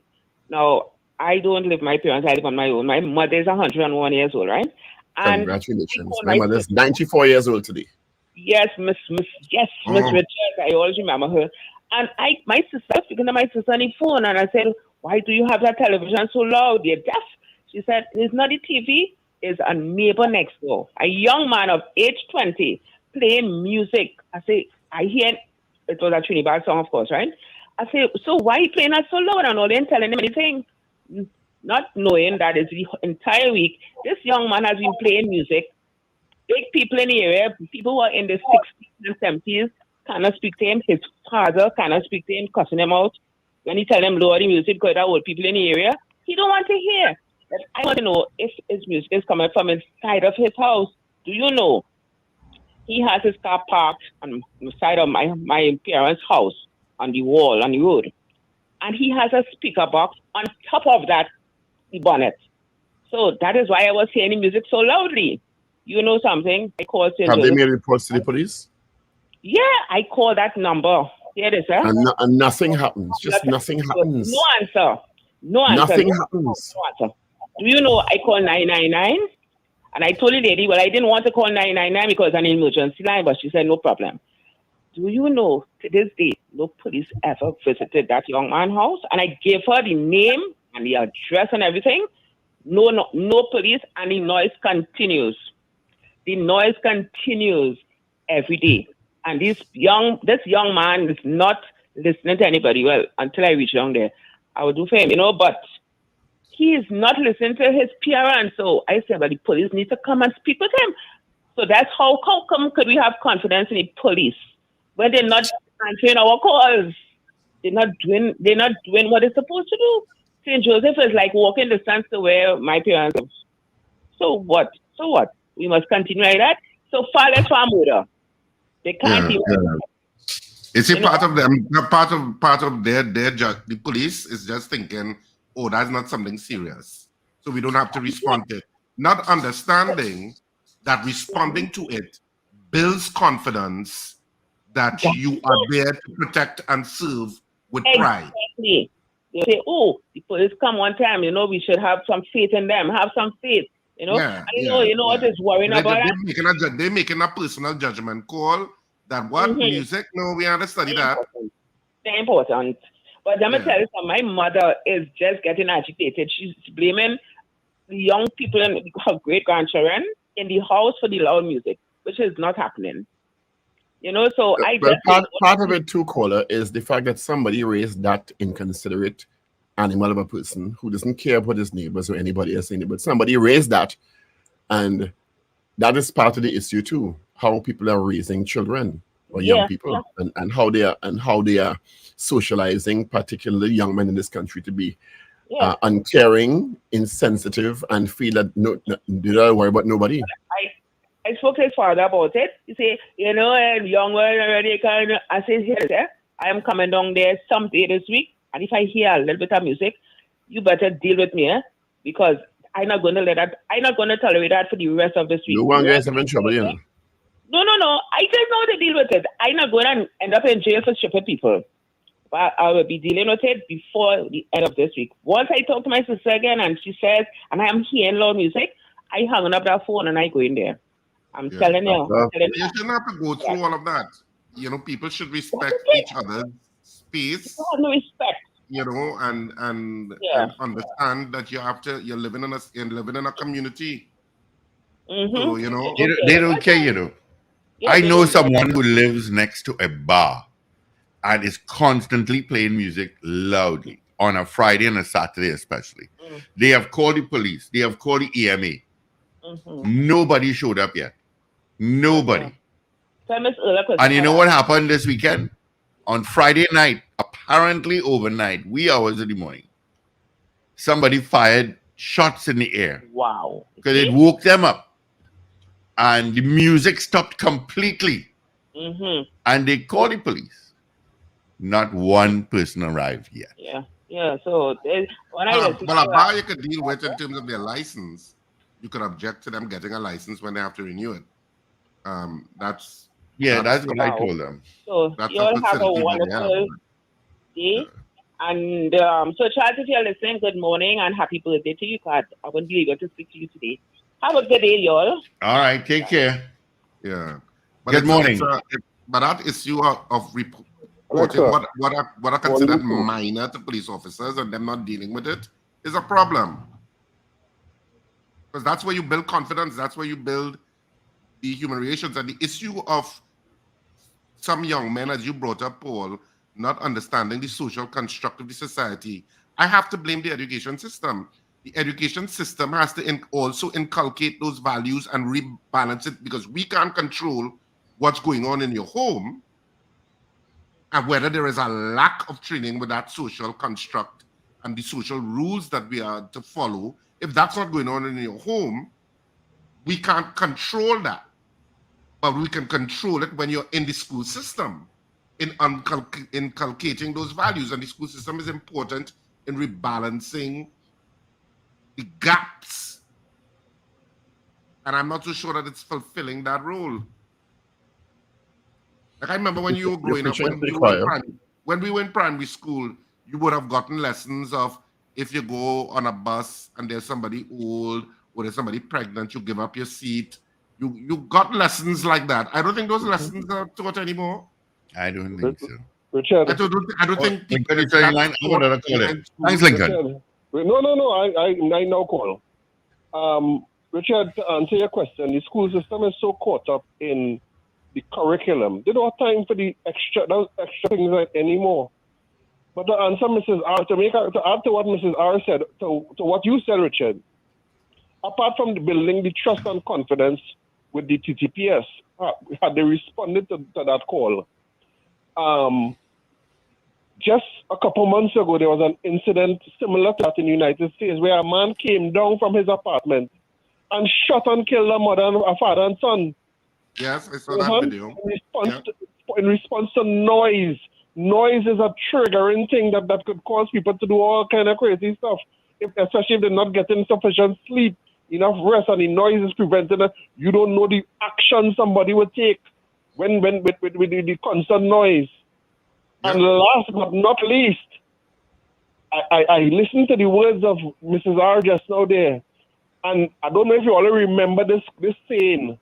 now I don't live with my parents, I live on my own. My mother is 101 years old, right? And congratulations. My mother is 94 years old today. Yes, Miss Richard, I always remember her. And my sister, speaking to my sister on the phone, and I said, why do you have that television so loud? You're deaf. She said, it's not the TV. Is a neighbor next door, a young man of age 20, playing music. I say, I hear it was a Trinidad song, of course, right? I say, so why are you playing that so loud? And all they telling him anything, not knowing that it's the entire week. This young man has been playing music. Big people in the area, people who are in the 60s and 70s, cannot speak to him. His father cannot speak to him, cussing him out. When he tell him lower the music because there are old people in the area, he don't want to hear. But I want to know if his music is coming from inside of his house. Do you know? He has his car parked on the side of my parents' house, on the wall, on the road. And he has a speaker box on top of that, the bonnet. So that is why I was hearing the music so loudly. You know something? I called St. Have they Joseph. made reports to the police? Yeah, I called that number. Here it is, sir. And nothing happens. Just nothing happens. No answer. No answer. Nothing happens. No answer. Do you know I called 999? And I told the lady, well, I didn't want to call 999 because an emergency line, but she said, no problem. Do you know, to this day, no police ever visited that young man's house? And I gave her the name and the address and everything. No police, and the noise continues. The noise continues every day. And this young man is not listening to anybody. Well, until I reach down there, I will do for him, but he is not listening to his parents. So I said, well, the police need to come and speak with him. So that's how come could we have confidence in the police when they're not answering our calls? They're not doing what they're supposed to do. St. Joseph is like walking distance to where my parents live. So what? We must continue like that. So far, let's farm order. They can't even. It's a part of them. Part of their the police is just thinking, oh, that's not something serious, so we don't have to respond to it. Not understanding that responding to it builds confidence that you are there to protect and serve with pride. Exactly. They say, oh, the police come one time, we should have some faith in them, have some faith, what is worrying about that? They're making a personal judgment call that what music? No, we have to study that. Very important. But let me tell you something, my mother is just getting agitated. She's blaming the young people and her great-grandchildren in the house for the loud music, which is not happening. So part of it too, caller, is the fact that somebody raised that inconsiderate animal of a person who doesn't care about his neighbors or anybody else, but somebody raised that, and that is part of the issue too. How people are raising children or young people, and how they are socializing, particularly young men in this country, to be uncaring, insensitive, and feel that they don't worry about nobody. I spoke to his father about it. He said, young one already I said, here, I am coming down there someday this week, and if I hear a little bit of music, you better deal with me, because I'm not going to tolerate that for the rest of this week. No one gets in trouble, No. I just know how to deal with it. I'm not going to end up in jail for stupid people. But I will be dealing with it before the end of this week. Once I talk to my sister again and she says, and I am hearing loud music, I hang up that phone and I go in there. I'm telling you. You shouldn't have to go through all of that. People should respect each other's space. No respect. And understand that you're living in a community. So, they don't care, I know someone who lives next to a bar and is constantly playing music loudly on a Friday and a Saturday especially. They have called the police. They have called the EMA. Nobody showed up yet. Nobody. And you know what happened this weekend? On Friday night, apparently overnight, wee hours in the morning, somebody fired shots in the air. Wow. Because it woke them up. And the music stopped completely. And they called the police. Not one person arrived yet. Yeah. So when a bar you could deal with in terms of their license, you could object to them getting a license when they have to renew it. That's what I told them. So you all have a wonderful day. And so Charles, if you're listening, good morning and happy birthday to you, Kat. I wouldn't be able to speak to you today. Have a good day, y'all. All right, take care. Yeah. Good morning. But that issue of reporting what are considered minor to police officers and them not dealing with it is a problem. Because that's where you build confidence. That's where you build the human relations. And the issue of some young men, as you brought up, Paul, not understanding the social construct of the society, I have to blame the education system. The education system has to also inculcate those values and rebalance it, because we can't control what's going on in your home, and whether there is a lack of training with that social construct and the social rules that we are to follow. If that's not going on in your home, we can't control that. But we can control it when you're in the school system, in inculcating those values. And the school system is important in rebalancing the gaps and I'm not so sure that it's fulfilling that role. Like I remember when you were growing up, when we were in primary school, you would have gotten lessons of if you go on a bus and there's somebody old or there's somebody pregnant, you give up your seat. You got lessons like that. I don't think those lessons are taught anymore. I don't think so. Richard, I don't think people. Thanks, Lincoln. No. I now call. Richard, to answer your question, the school system is so caught up in the curriculum. They don't have time for those extra things like anymore. But to answer Mrs. R, to add to what Mrs. R said, to what you said, Richard, apart from building the trust and confidence with the TTPS, had they responded to that call, just a couple months ago, there was an incident similar to that in the United States where a man came down from his apartment and shot and killed a father and son. Yes, I saw that video. In response to noise. Noise is a triggering thing that could cause people to do all kind of crazy stuff, especially if they're not getting sufficient sleep, enough rest, and the noise is preventing it. You don't know the action somebody would take when with the constant noise. Yeah. And last but not least, I listened to the words of Mrs. R just now there, and I don't know if you all remember this saying.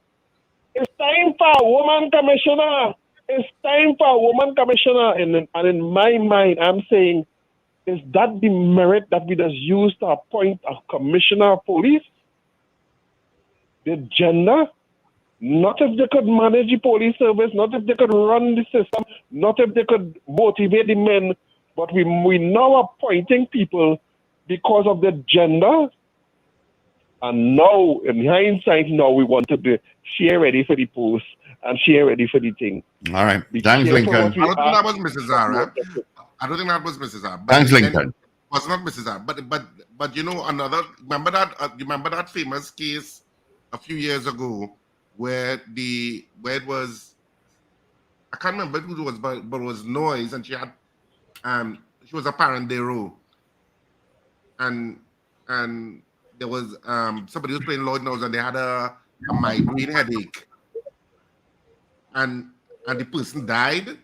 It's time for a woman commissioner. It's time for a woman commissioner. And in my mind, I'm saying, is that the merit that we just use to appoint a commissioner of police? The gender? Not if they could manage the police service, not if they could run the system, not if they could motivate the men, but we now appointing people because of the gender. And now, in hindsight, now we want to be share ready for the post and share ready for the thing. All right. Thanks, Lincoln. I don't think that was Mrs. R. I don't think that was Mrs. R. Thanks, Lincoln. It was not Mrs. R. But you know, remember that famous case a few years ago where it was, I can't remember who it was, but it was noise, and she was a parent there, and there was somebody who was playing Lord knows, and they had a migraine headache, and the person died,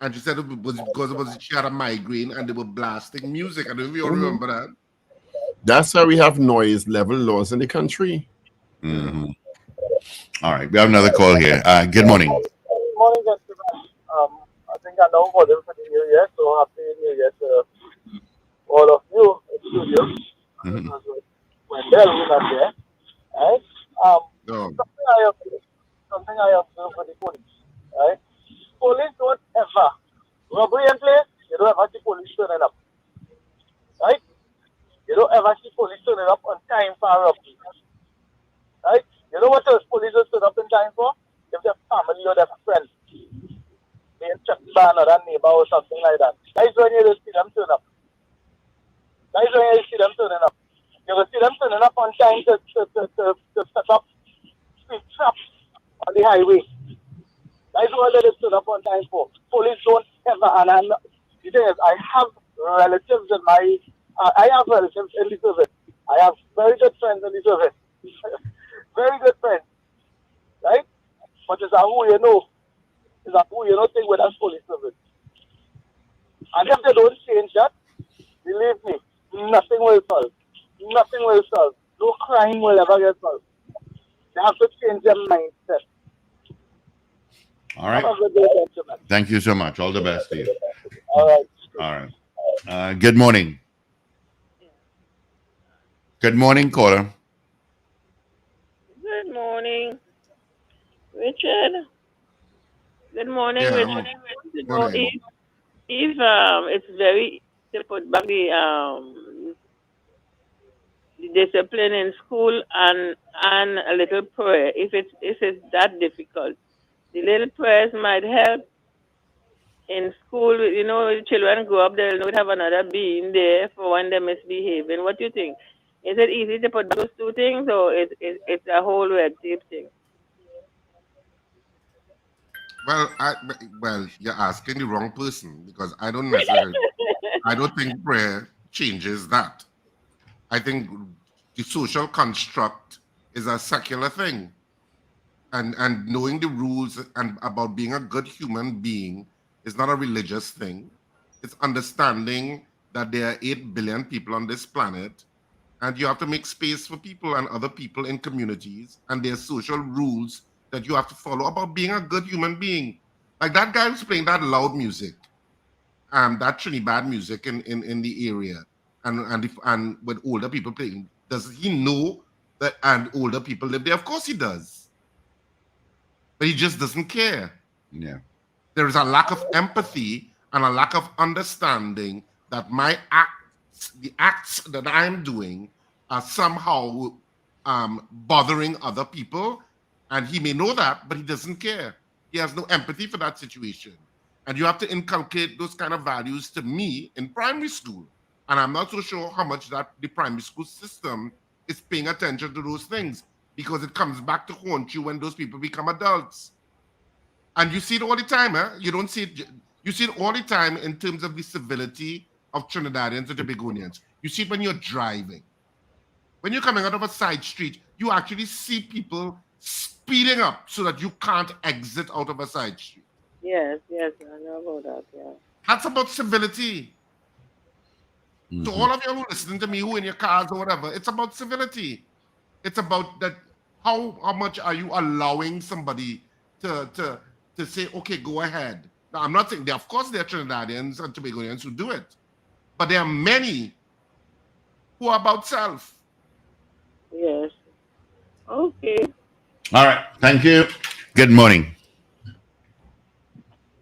and she said it was because she had a migraine and they were blasting music. I don't know if you all remember that. That's why we have noise level laws in the country. Mm-hmm. All right, we have another call here. Good morning. Good morning, gentlemen. I think I know for them for the New Year, so happy New Year to all of you in the studio. Wendell, we're not there. Right? Something I observe with the police. Right? Police don't ever robbery in place, you don't ever see police turning up. Right? You don't ever see police turning up on time for a robbery. Right? You know what those police will turn up in time for? If their family or their friends being checked by another neighbor or something like that. That's when you see them turn up. That's when you see them turning up. You will see them turning up on time to set up speed traps on the highway. That's what they turn up on time for. Police don't ever, and the thing is, I have relatives in the service. I have very good friends in the service. Very good friends. Right? But it's a who you know. It's a who you know thing with us police service. And if they don't change that, believe me, nothing will solve. Nothing will solve. No crime will ever get solved. They have to change their mindset. All right. Have a good day, gentlemen. Thank you so much. All the best to you. All right. All right. Good morning. Good morning, caller. Good morning, Richard. Good morning, Yeah, Richard. morning. If it's very to put back the discipline in school and a little prayer, if it's that difficult, the little prayers might help. In school, you know, children grow up, they'll not have another being there for when they're misbehaving. What do you think? Is it easy to put those two things, or it's a whole red tape thing? Well, you're asking the wrong person, because I don't necessarily, I don't think prayer changes that. I think the social construct is a secular thing. And knowing the rules and about being a good human being is not a religious thing. It's understanding that there are 8 billion people on this planet, and you have to make space for people and other people in communities, and there's social rules that you have to follow about being a good human being. Like that guy who's playing that loud music, that Trinidad music in the area, and with older people playing. Does he know that and older people live there? Of course he does. But he just doesn't care. Yeah. There is a lack of empathy and a lack of understanding that the acts that I'm doing are somehow bothering other people. And he may know that, but he doesn't care. He has no empathy for that situation. And you have to inculcate those kind of values to me in primary school. And I'm not so sure how much that the primary school system is paying attention to those things, because it comes back to haunt you when those people become adults. And you see it all the time, huh? You don't see it, you see it all the time in terms of the civility of Trinidadians and Tobagonians. You see it when you're driving. When you're coming out of a side street, you actually see people speeding up so that you can't exit out of a side street. Yes, I know about that, yeah. That's about civility. So all of you who listening to me, who in your cars or whatever, it's about civility. It's about that. How much are you allowing somebody to say, okay, go ahead? Now, I'm not saying of course there are Trinidadians and Tobagonians who do it, but there are many who are about self. Yes. Okay. All right. Thank you. Good morning.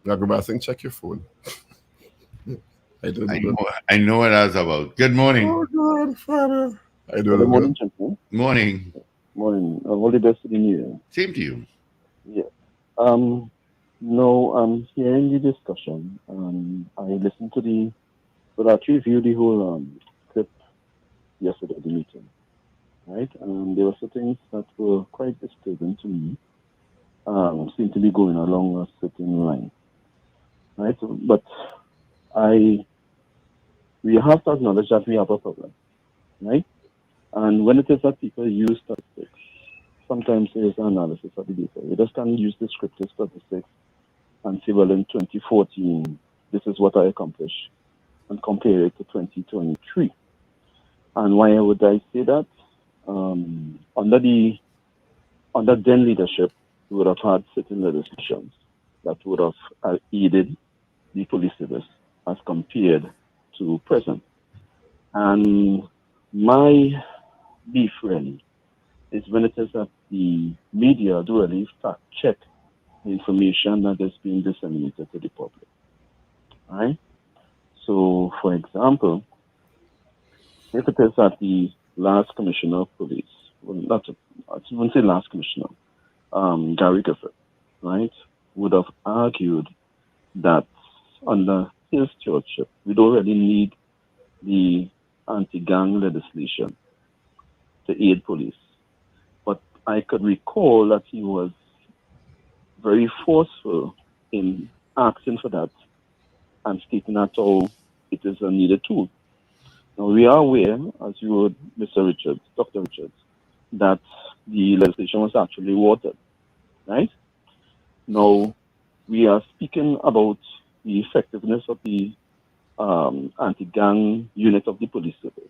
Yagubasing, check your phone. I know what I was about. Good morning. Oh, God, Father. Good morning, gentlemen. Morning. Morning. All the best to the new year. Same to you. Yeah. No, I'm hearing the discussion. I listened to but I reviewed the whole clip yesterday, the meeting, right? There were some things that were quite disturbing to me. Seem to be going along a certain line, right? But we have to acknowledge that we have a problem, right? And when it is that people use statistics, sometimes there is an analysis of the data. You just can't use descriptive statistics and say, well, in 2014, this is what I accomplished, and compare it to 2023. And why would I say that? Under then leadership, we would have had certain legislations that would have aided the police service as compared to present. And my beef really is when it is that the media do really fact check the information that is being disseminated to the public. Right? So, for example, if it is that the last commissioner of police, well, I wouldn't say last commissioner, Gary Gifford, right, would have argued that under his stewardship, we don't really need the anti-gang legislation to aid police. But I could recall that he was very forceful in asking for that and stating that how it is a needed tool. Now, we are aware, as you heard Mr. Richards, Dr. Richards, that the legislation was actually watered, right? Now, we are speaking about the effectiveness of the anti-gang unit of the police service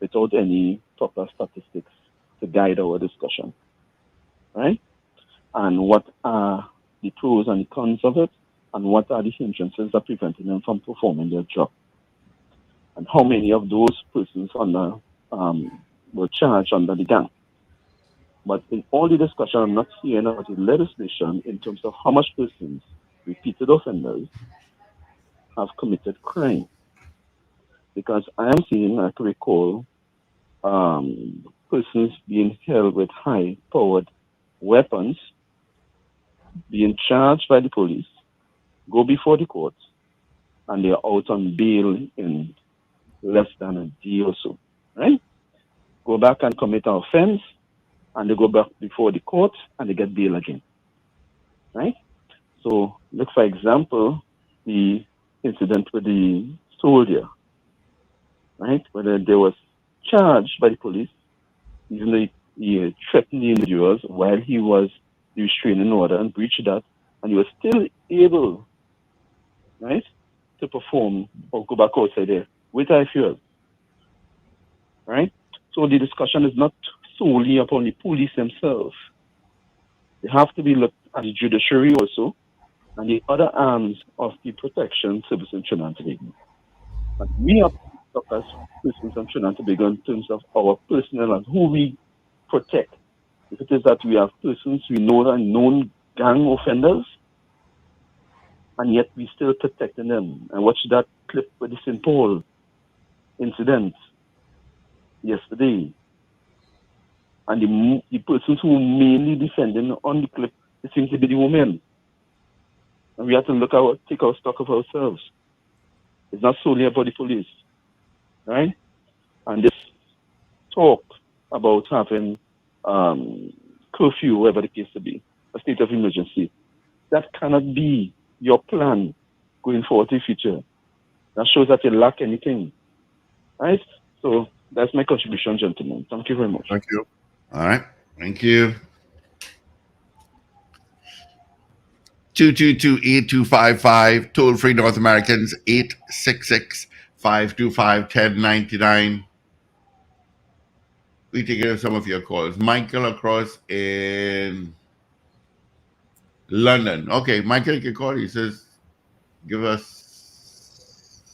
without any proper statistics to guide our discussion, right? And what are the pros and the cons of it, and what are the hindrances that preventing them from performing their job, and how many of those persons were charged under the gang. But in all the discussion, I'm not hearing about the legislation in terms of how much persons, repeated offenders, have committed crime. Because I am seeing, I can recall, persons being held with high-powered weapons, being charged by the police, go before the court, and they are out on bail in less than a day or so, right? Go back and commit an offense, and they go back before the court, and they get bail again, right? So, look, for example, the incident with the soldier, right? Whether they was charged by the police, even though he threatened the individuals while he was the restraining order and breached that, and he was still able, right, to perform or go back outside there with high fuel, right? So the discussion is not solely upon the police themselves. They have to be looked at the judiciary also and the other arms of the protection service in Trinidad and Tobago. And we have to look as persons in Trinidad and Tobago in terms of our personnel and who we protect. If it is that we have persons we know are known gang offenders, and yet we still protecting them. I watched that clip with the St. Paul incident yesterday. And the persons who mainly defending on the clip, it seems to be the women. And we have to take our stock of ourselves. It's not solely about the police, right? And this talk about having curfew, whatever the case to be, a state of emergency, that cannot be your plan going forward in the future. That shows that you lack anything, right? So that's my contribution, gentlemen. Thank you very much. Thank you. All right. Thank you. 222-8255, toll-free North Americans, 866-525-1099. We take care of some of your calls. Michael across in London. Okay, Michael, you can call. He says, give us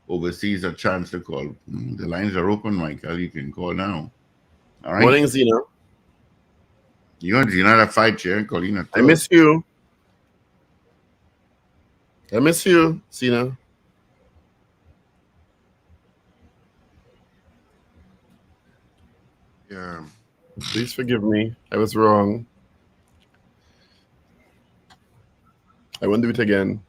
overseas a chance to call. The lines are open, Michael. You can call now. All right. Morning, Zena. You and Zena have fight chair, Colina. I miss you. I miss you, Zena. Yeah. Please forgive me. I was wrong. I won't do it again.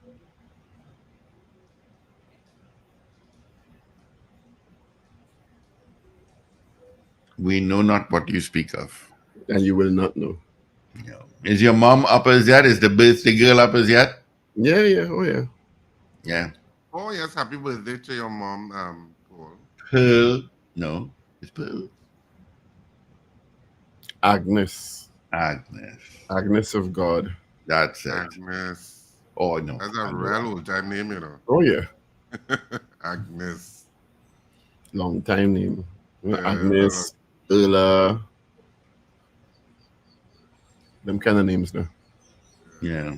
We know not what you speak of. And you will not know. No. Is your mom up as yet? Is the birthday girl up as yet? Yeah, yeah. Oh, yeah. Yeah. Oh, yes. Happy birthday to your mom, Paul. Pearl. No, it's Pearl. Agnes. Agnes. Agnes of God. That's it. Agnes. Oh, no. That's a real old time name, you know. Oh, yeah. Agnes. Long time name. Agnes, Erla. Them kind of names now. Yeah.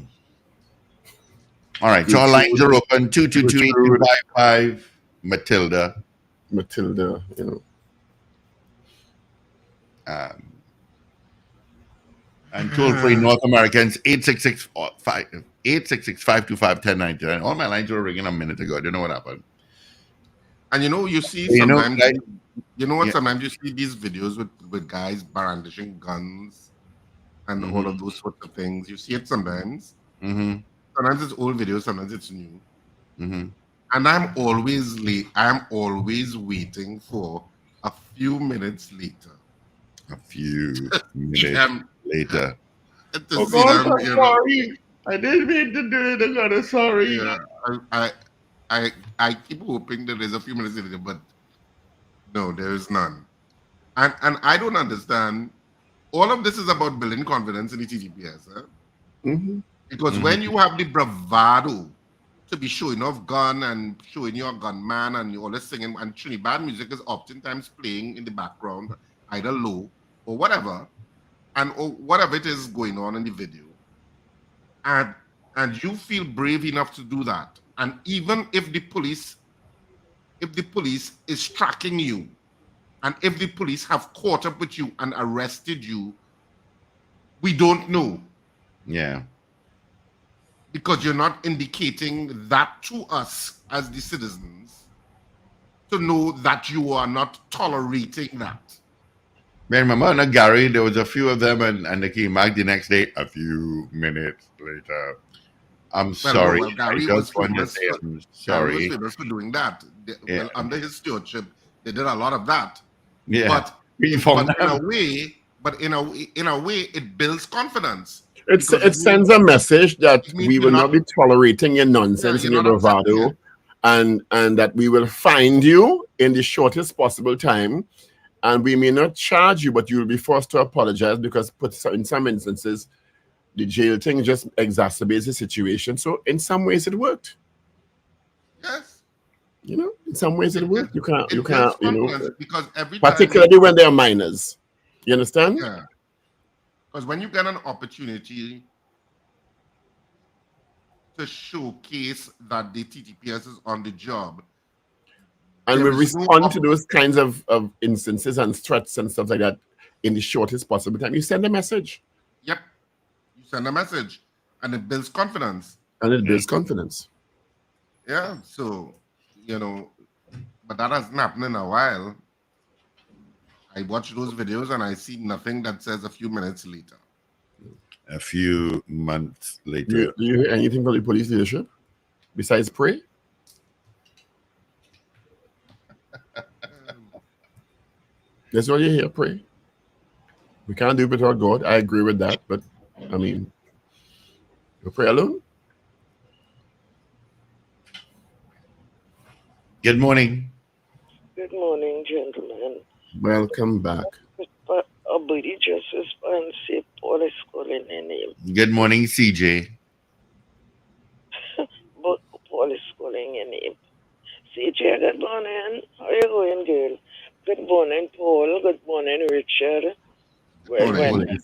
All right. So our lines are open. 222-8255. Matilda. Matilda, you know. And toll-free North Americans, 866-525-1099. All my lines were ringing a minute ago. I don't know what happened. And you know, you see sometimes, sometimes you see these videos with guys brandishing guns and all of those sorts of things. You see it sometimes. Sometimes it's old videos, sometimes it's new. And I'm always late. I'm always waiting for a few minutes later. A few minutes later. Oh God, I'm sorry. I didn't mean to do it. I'm sorry. Yeah, I keep hoping that there's a few minutes later, but no, there is none. And I don't understand. All of this is about building confidence in the TTPS. Because when you have the bravado to be showing off gun and showing your gunman and all this singing, and Trinidad music is oftentimes playing in the background, either low or whatever, or whatever it is going on in the video. And you feel brave enough to do that. And even if the police is tracking you, and if the police have caught up with you and arrested you, we don't know. Yeah. Because you're not indicating that to us as the citizens to know that you are not tolerating that. Man, remember, Gary, there was a few of them, and they came back the next day, a few minutes later. I'm sorry. Well, Gary I was just want to famous say I'm sorry. Gary was famous for doing that. Well, under his stewardship, they did a lot of that. Yeah. But in a way, it builds confidence. It sends a message that we will not be tolerating your nonsense and your bravado, and that we will find you in the shortest possible time, And we may not charge you, but you will be forced to apologize because in some instances, the jail thing just exacerbates the situation. So in some ways it worked. Yes. You know, in some ways it worked. You can't, you know, because every time particularly when they're minors. You understand? Yeah. Because when you get an opportunity to showcase that the TTPS is on the job, and we there is no respond to those kinds of instances and threats and stuff like that in the shortest possible time. You send a message. Yep. You send a message and it builds confidence. And it builds confidence. Yeah. So, you know, but that hasn't happened in a while. I watch those videos and I see nothing that says a few minutes later. A few months later. Do you hear anything from the police leadership besides pray? That's all you hear, pray. We can't do it without God. I agree with that, but I mean, you pray alone. Good morning. Good morning, gentlemen. Welcome back. But Abudi just respond say Paul is calling a name. Good morning, CJ. But Paul is calling a name. CJ, good morning. How are you going, girl? Good morning, Paul. Good morning, Richard. Well, Good morning.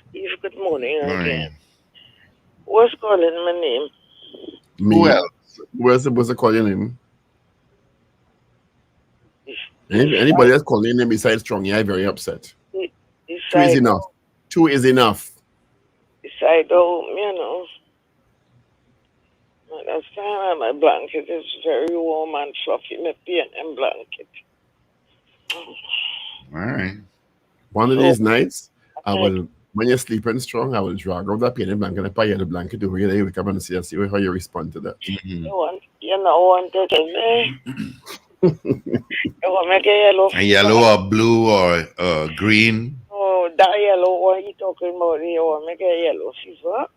Steve, good morning again. What's calling my name? Me. Who else? Who else supposed to call your name? Anybody else calling your name besides Strong, you're very upset. Two is enough. Two is enough. Beside home, you know. That's time my blanket is very warm and fluffy. My P&M blanket. All right. One of these nights, I will, when you're sleeping strong, I will drag out that P&M blanket and put the blanket over here. You wake up and see how you respond to that. You want to tell me? You want make a yellow? A yellow or blue or green? Oh, that yellow, what are you talking about? You want make a yellow fever?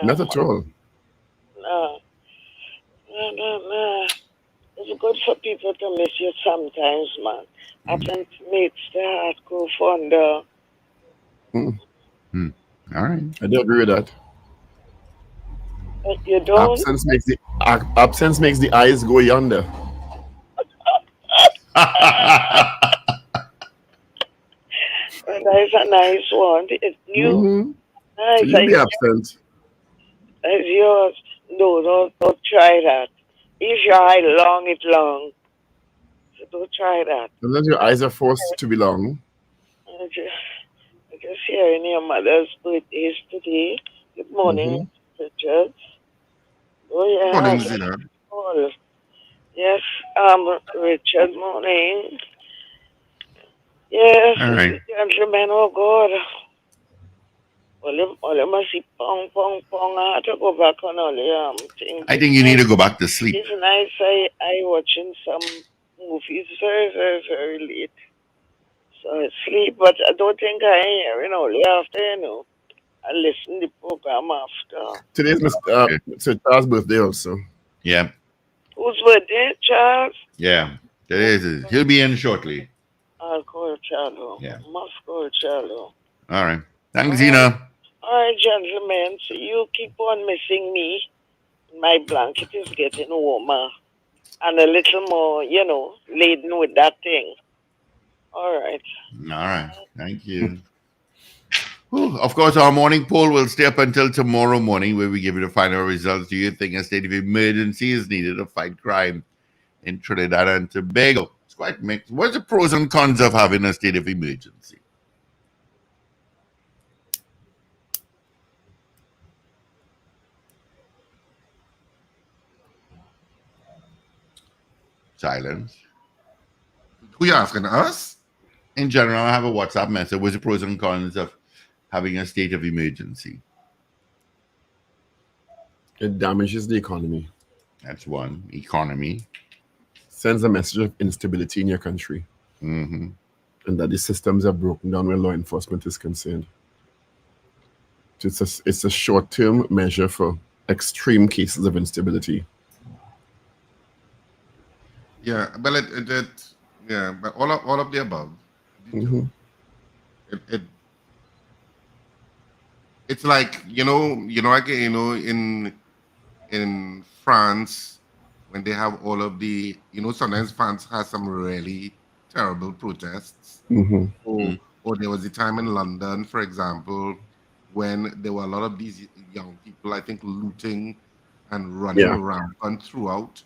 Not at all. No. It's good for people to miss you sometimes, man. Absent makes the heart go fonder. All right. I do agree with that. You don't? Absence makes the eyes go yonder. That is a nice one. It's new. Nice. So you'll be absent. It's yours. No, don't try that. If your eye long, it's long. So don't try that. Unless your eyes are forced to be long. I just hearing your mother's birthday today. Good morning, Richard. Oh, yeah. Morning, Zina. Yes, Richard, morning. Yes, all right. Gentlemen, oh God. All you must see pong. I have to go back on all the things. I think you need to go back to sleep. It's nice. I watching some movies very, very, very late. So I sleep, but I don't think I ain't hearing only after, you know. I listen to the program after. Today's so Charles' birthday also. Yeah. Whose birthday, Charles? Yeah. Today is. He'll be in shortly. I'll call Charlo. Yeah. Must call Charlo. All right. Thanks, Zina. All right, gentlemen. So you keep on missing me. My blanket is getting warmer and a little more, you know, laden with that thing. All right. All right. Thank you. Of course, our morning poll will stay up until tomorrow morning, where we give you the final results. Do you think a state of emergency is needed to fight crime in Trinidad and Tobago? It's quite mixed. What's the pros and cons of having a state of emergency? Silence. Who you asking, us? In general, I have a WhatsApp message. What's the pros and cons of having a state of emergency? It damages the economy. That's one. Economy. Sends a message of instability in your country. Mm-hmm. And that the systems are broken down where law enforcement is concerned. It's a short-term measure for extreme cases of instability. Yeah, well, Yeah, but all of the above. Mhm. It's like in France when they have all of the sometimes France has some really terrible protests. Mhm. Or there was a time in London, for example, when there were a lot of these young people, I think, looting and running Yeah. rampant throughout.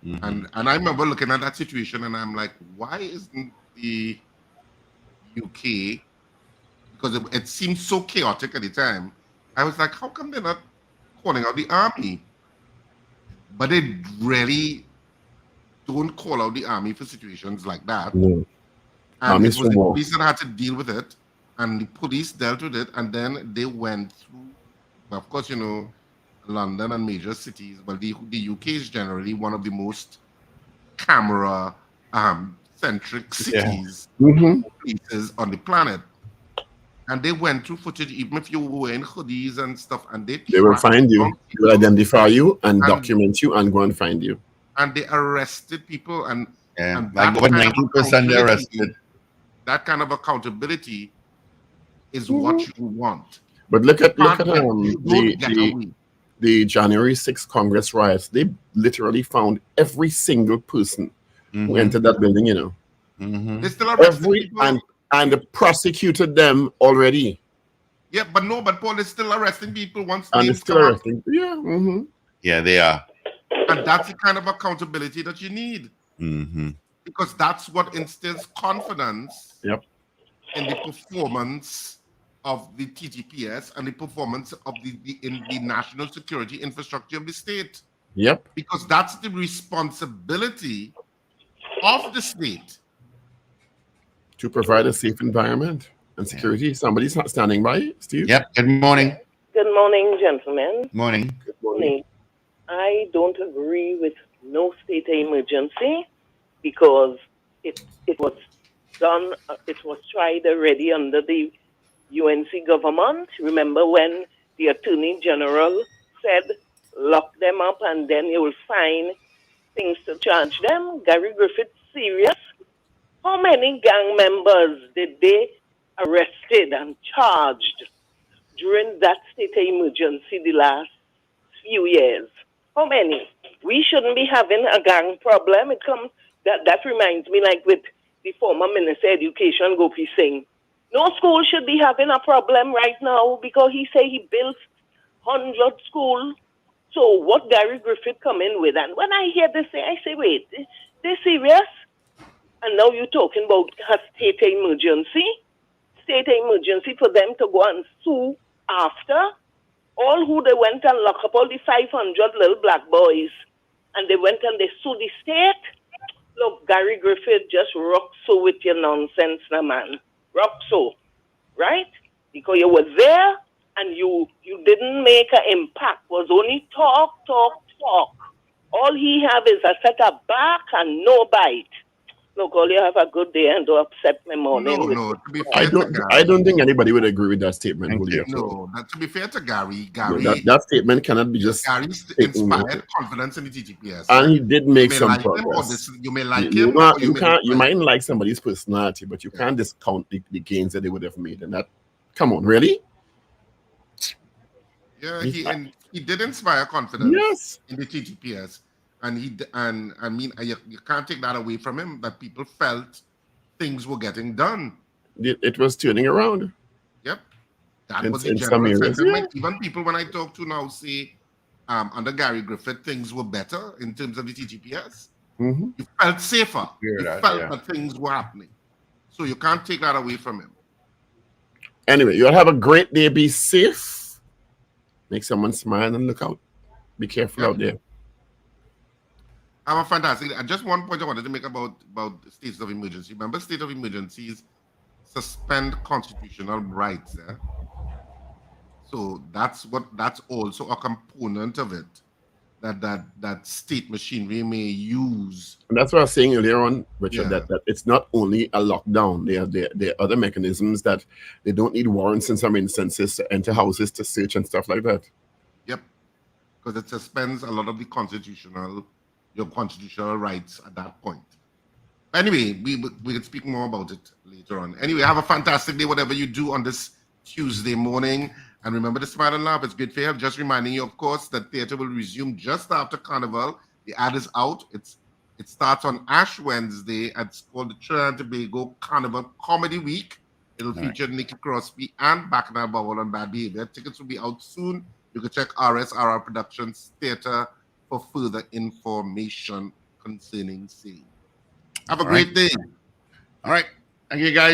And I remember looking at that situation and I'm like, why isn't the UK, because it seemed so chaotic at the time, I was like, how come they're not calling out the army? But they really don't call out the army for situations like that. No. And it Armies was for the war. police that had to deal with it, and the police dealt with it, and then they went through. Well, of course, London and major cities. Well, the UK is generally one of the most camera centric cities, Mhm. places on the planet. And they went through footage, even if you were wearing hoodies and stuff, and they They will tracked find you. down They will identify you and And- document you and go and find you. and they arrested people, and like that over kind of 90% they're accountability- arrested. That kind of accountability is what you want. But look at You don't get away. the January 6th Congress riots. They literally found every single person who entered that building. They still arrested people. and prosecuted them already. Yeah, but Paul, they're still arresting people once And names it's still come up. arresting. Yeah. Mm-hmm. Yeah, they are. And that's the kind of accountability that you need. Mm-hmm. Because that's what instills confidence Yep. in the performance of the TTPS and the performance of in the national security infrastructure of the state. Yep. Because that's the responsibility of the state. To provide a safe environment and security. Somebody's not standing by, Steve. Yep. Good morning. Good morning, gentlemen. Morning. Good morning. I don't agree with no state of emergency because it was done, it was tried already under the UNC government. Remember when the Attorney General said, lock them up and then you will find things to charge them? Gary Griffith, serious? How many gang members did they arrested and charged during that state of emergency the last few years? How many? We shouldn't be having a gang problem. That reminds me, like with the former Minister of Education, Gopi Singh. No school should be having a problem right now because he say he built 100 schools. So what Gary Griffith come in with? And when I hear this, I say, wait, they serious? And now you're talking about a state of emergency? State of emergency for them to go and sue after? All who they went and lock up, all the 500 little black boys, and they went and they sued the state? Look, Gary Griffith, just rock so with your nonsense, now, man. Rock so, right? Because you were there and you didn't make an impact. Was only talk. All he have is a set of back and no bite. Look, all you have a good day and don't upset my morning. No. To be fair I don't think anybody would agree with that statement. Julio. No, to be fair to Gary, that statement cannot be just. Gary inspired confidence in the TTPS. And he did make some like progress. You may like you him. Not, you can't. You might like somebody's personality, but you can't discount the gains that they would have made. And that, come on, really? Yeah, he did inspire confidence. Yes. In the TTPS. And I mean, you can't take that away from him, that people felt things were getting done. It was turning around. Yep. That was the in some general areas, sentiment. Even people when I talk to now say under Gary Griffith, things were better in terms of the TTPS. Mm-hmm. You felt safer. You felt that things were happening. So you can't take that away from him. Anyway, you'll have a great day. Be safe. Make someone smile and look out. Be careful out there. Have a fantastic. Just one point I wanted to make about states of emergency. Remember, state of emergencies suspend constitutional rights. Yeah? So that's also a component of it that state machinery may use. And that's what I was saying earlier on, Richard, that it's not only a lockdown. There are other mechanisms that they don't need warrants in some instances to enter houses to search and stuff like that. Yep. Because it suspends a lot of the constitutional rights at that point. Anyway, we can speak more about it later on. Anyway, have a fantastic day, whatever you do on this Tuesday morning. And remember to smile and laugh. It's good for you. Just reminding you, of course, that theater will resume just after Carnival. The ad is out. It starts on Ash Wednesday. It's called the Trinidad and Tobago Carnival Comedy Week. It'll feature Nikki Crosby and Bacchanal Bubble on Bad Behavior. Tickets will be out soon. You can check RSRR Productions Theater for further information concerning same. Have a great day. All right. Thank you, guys.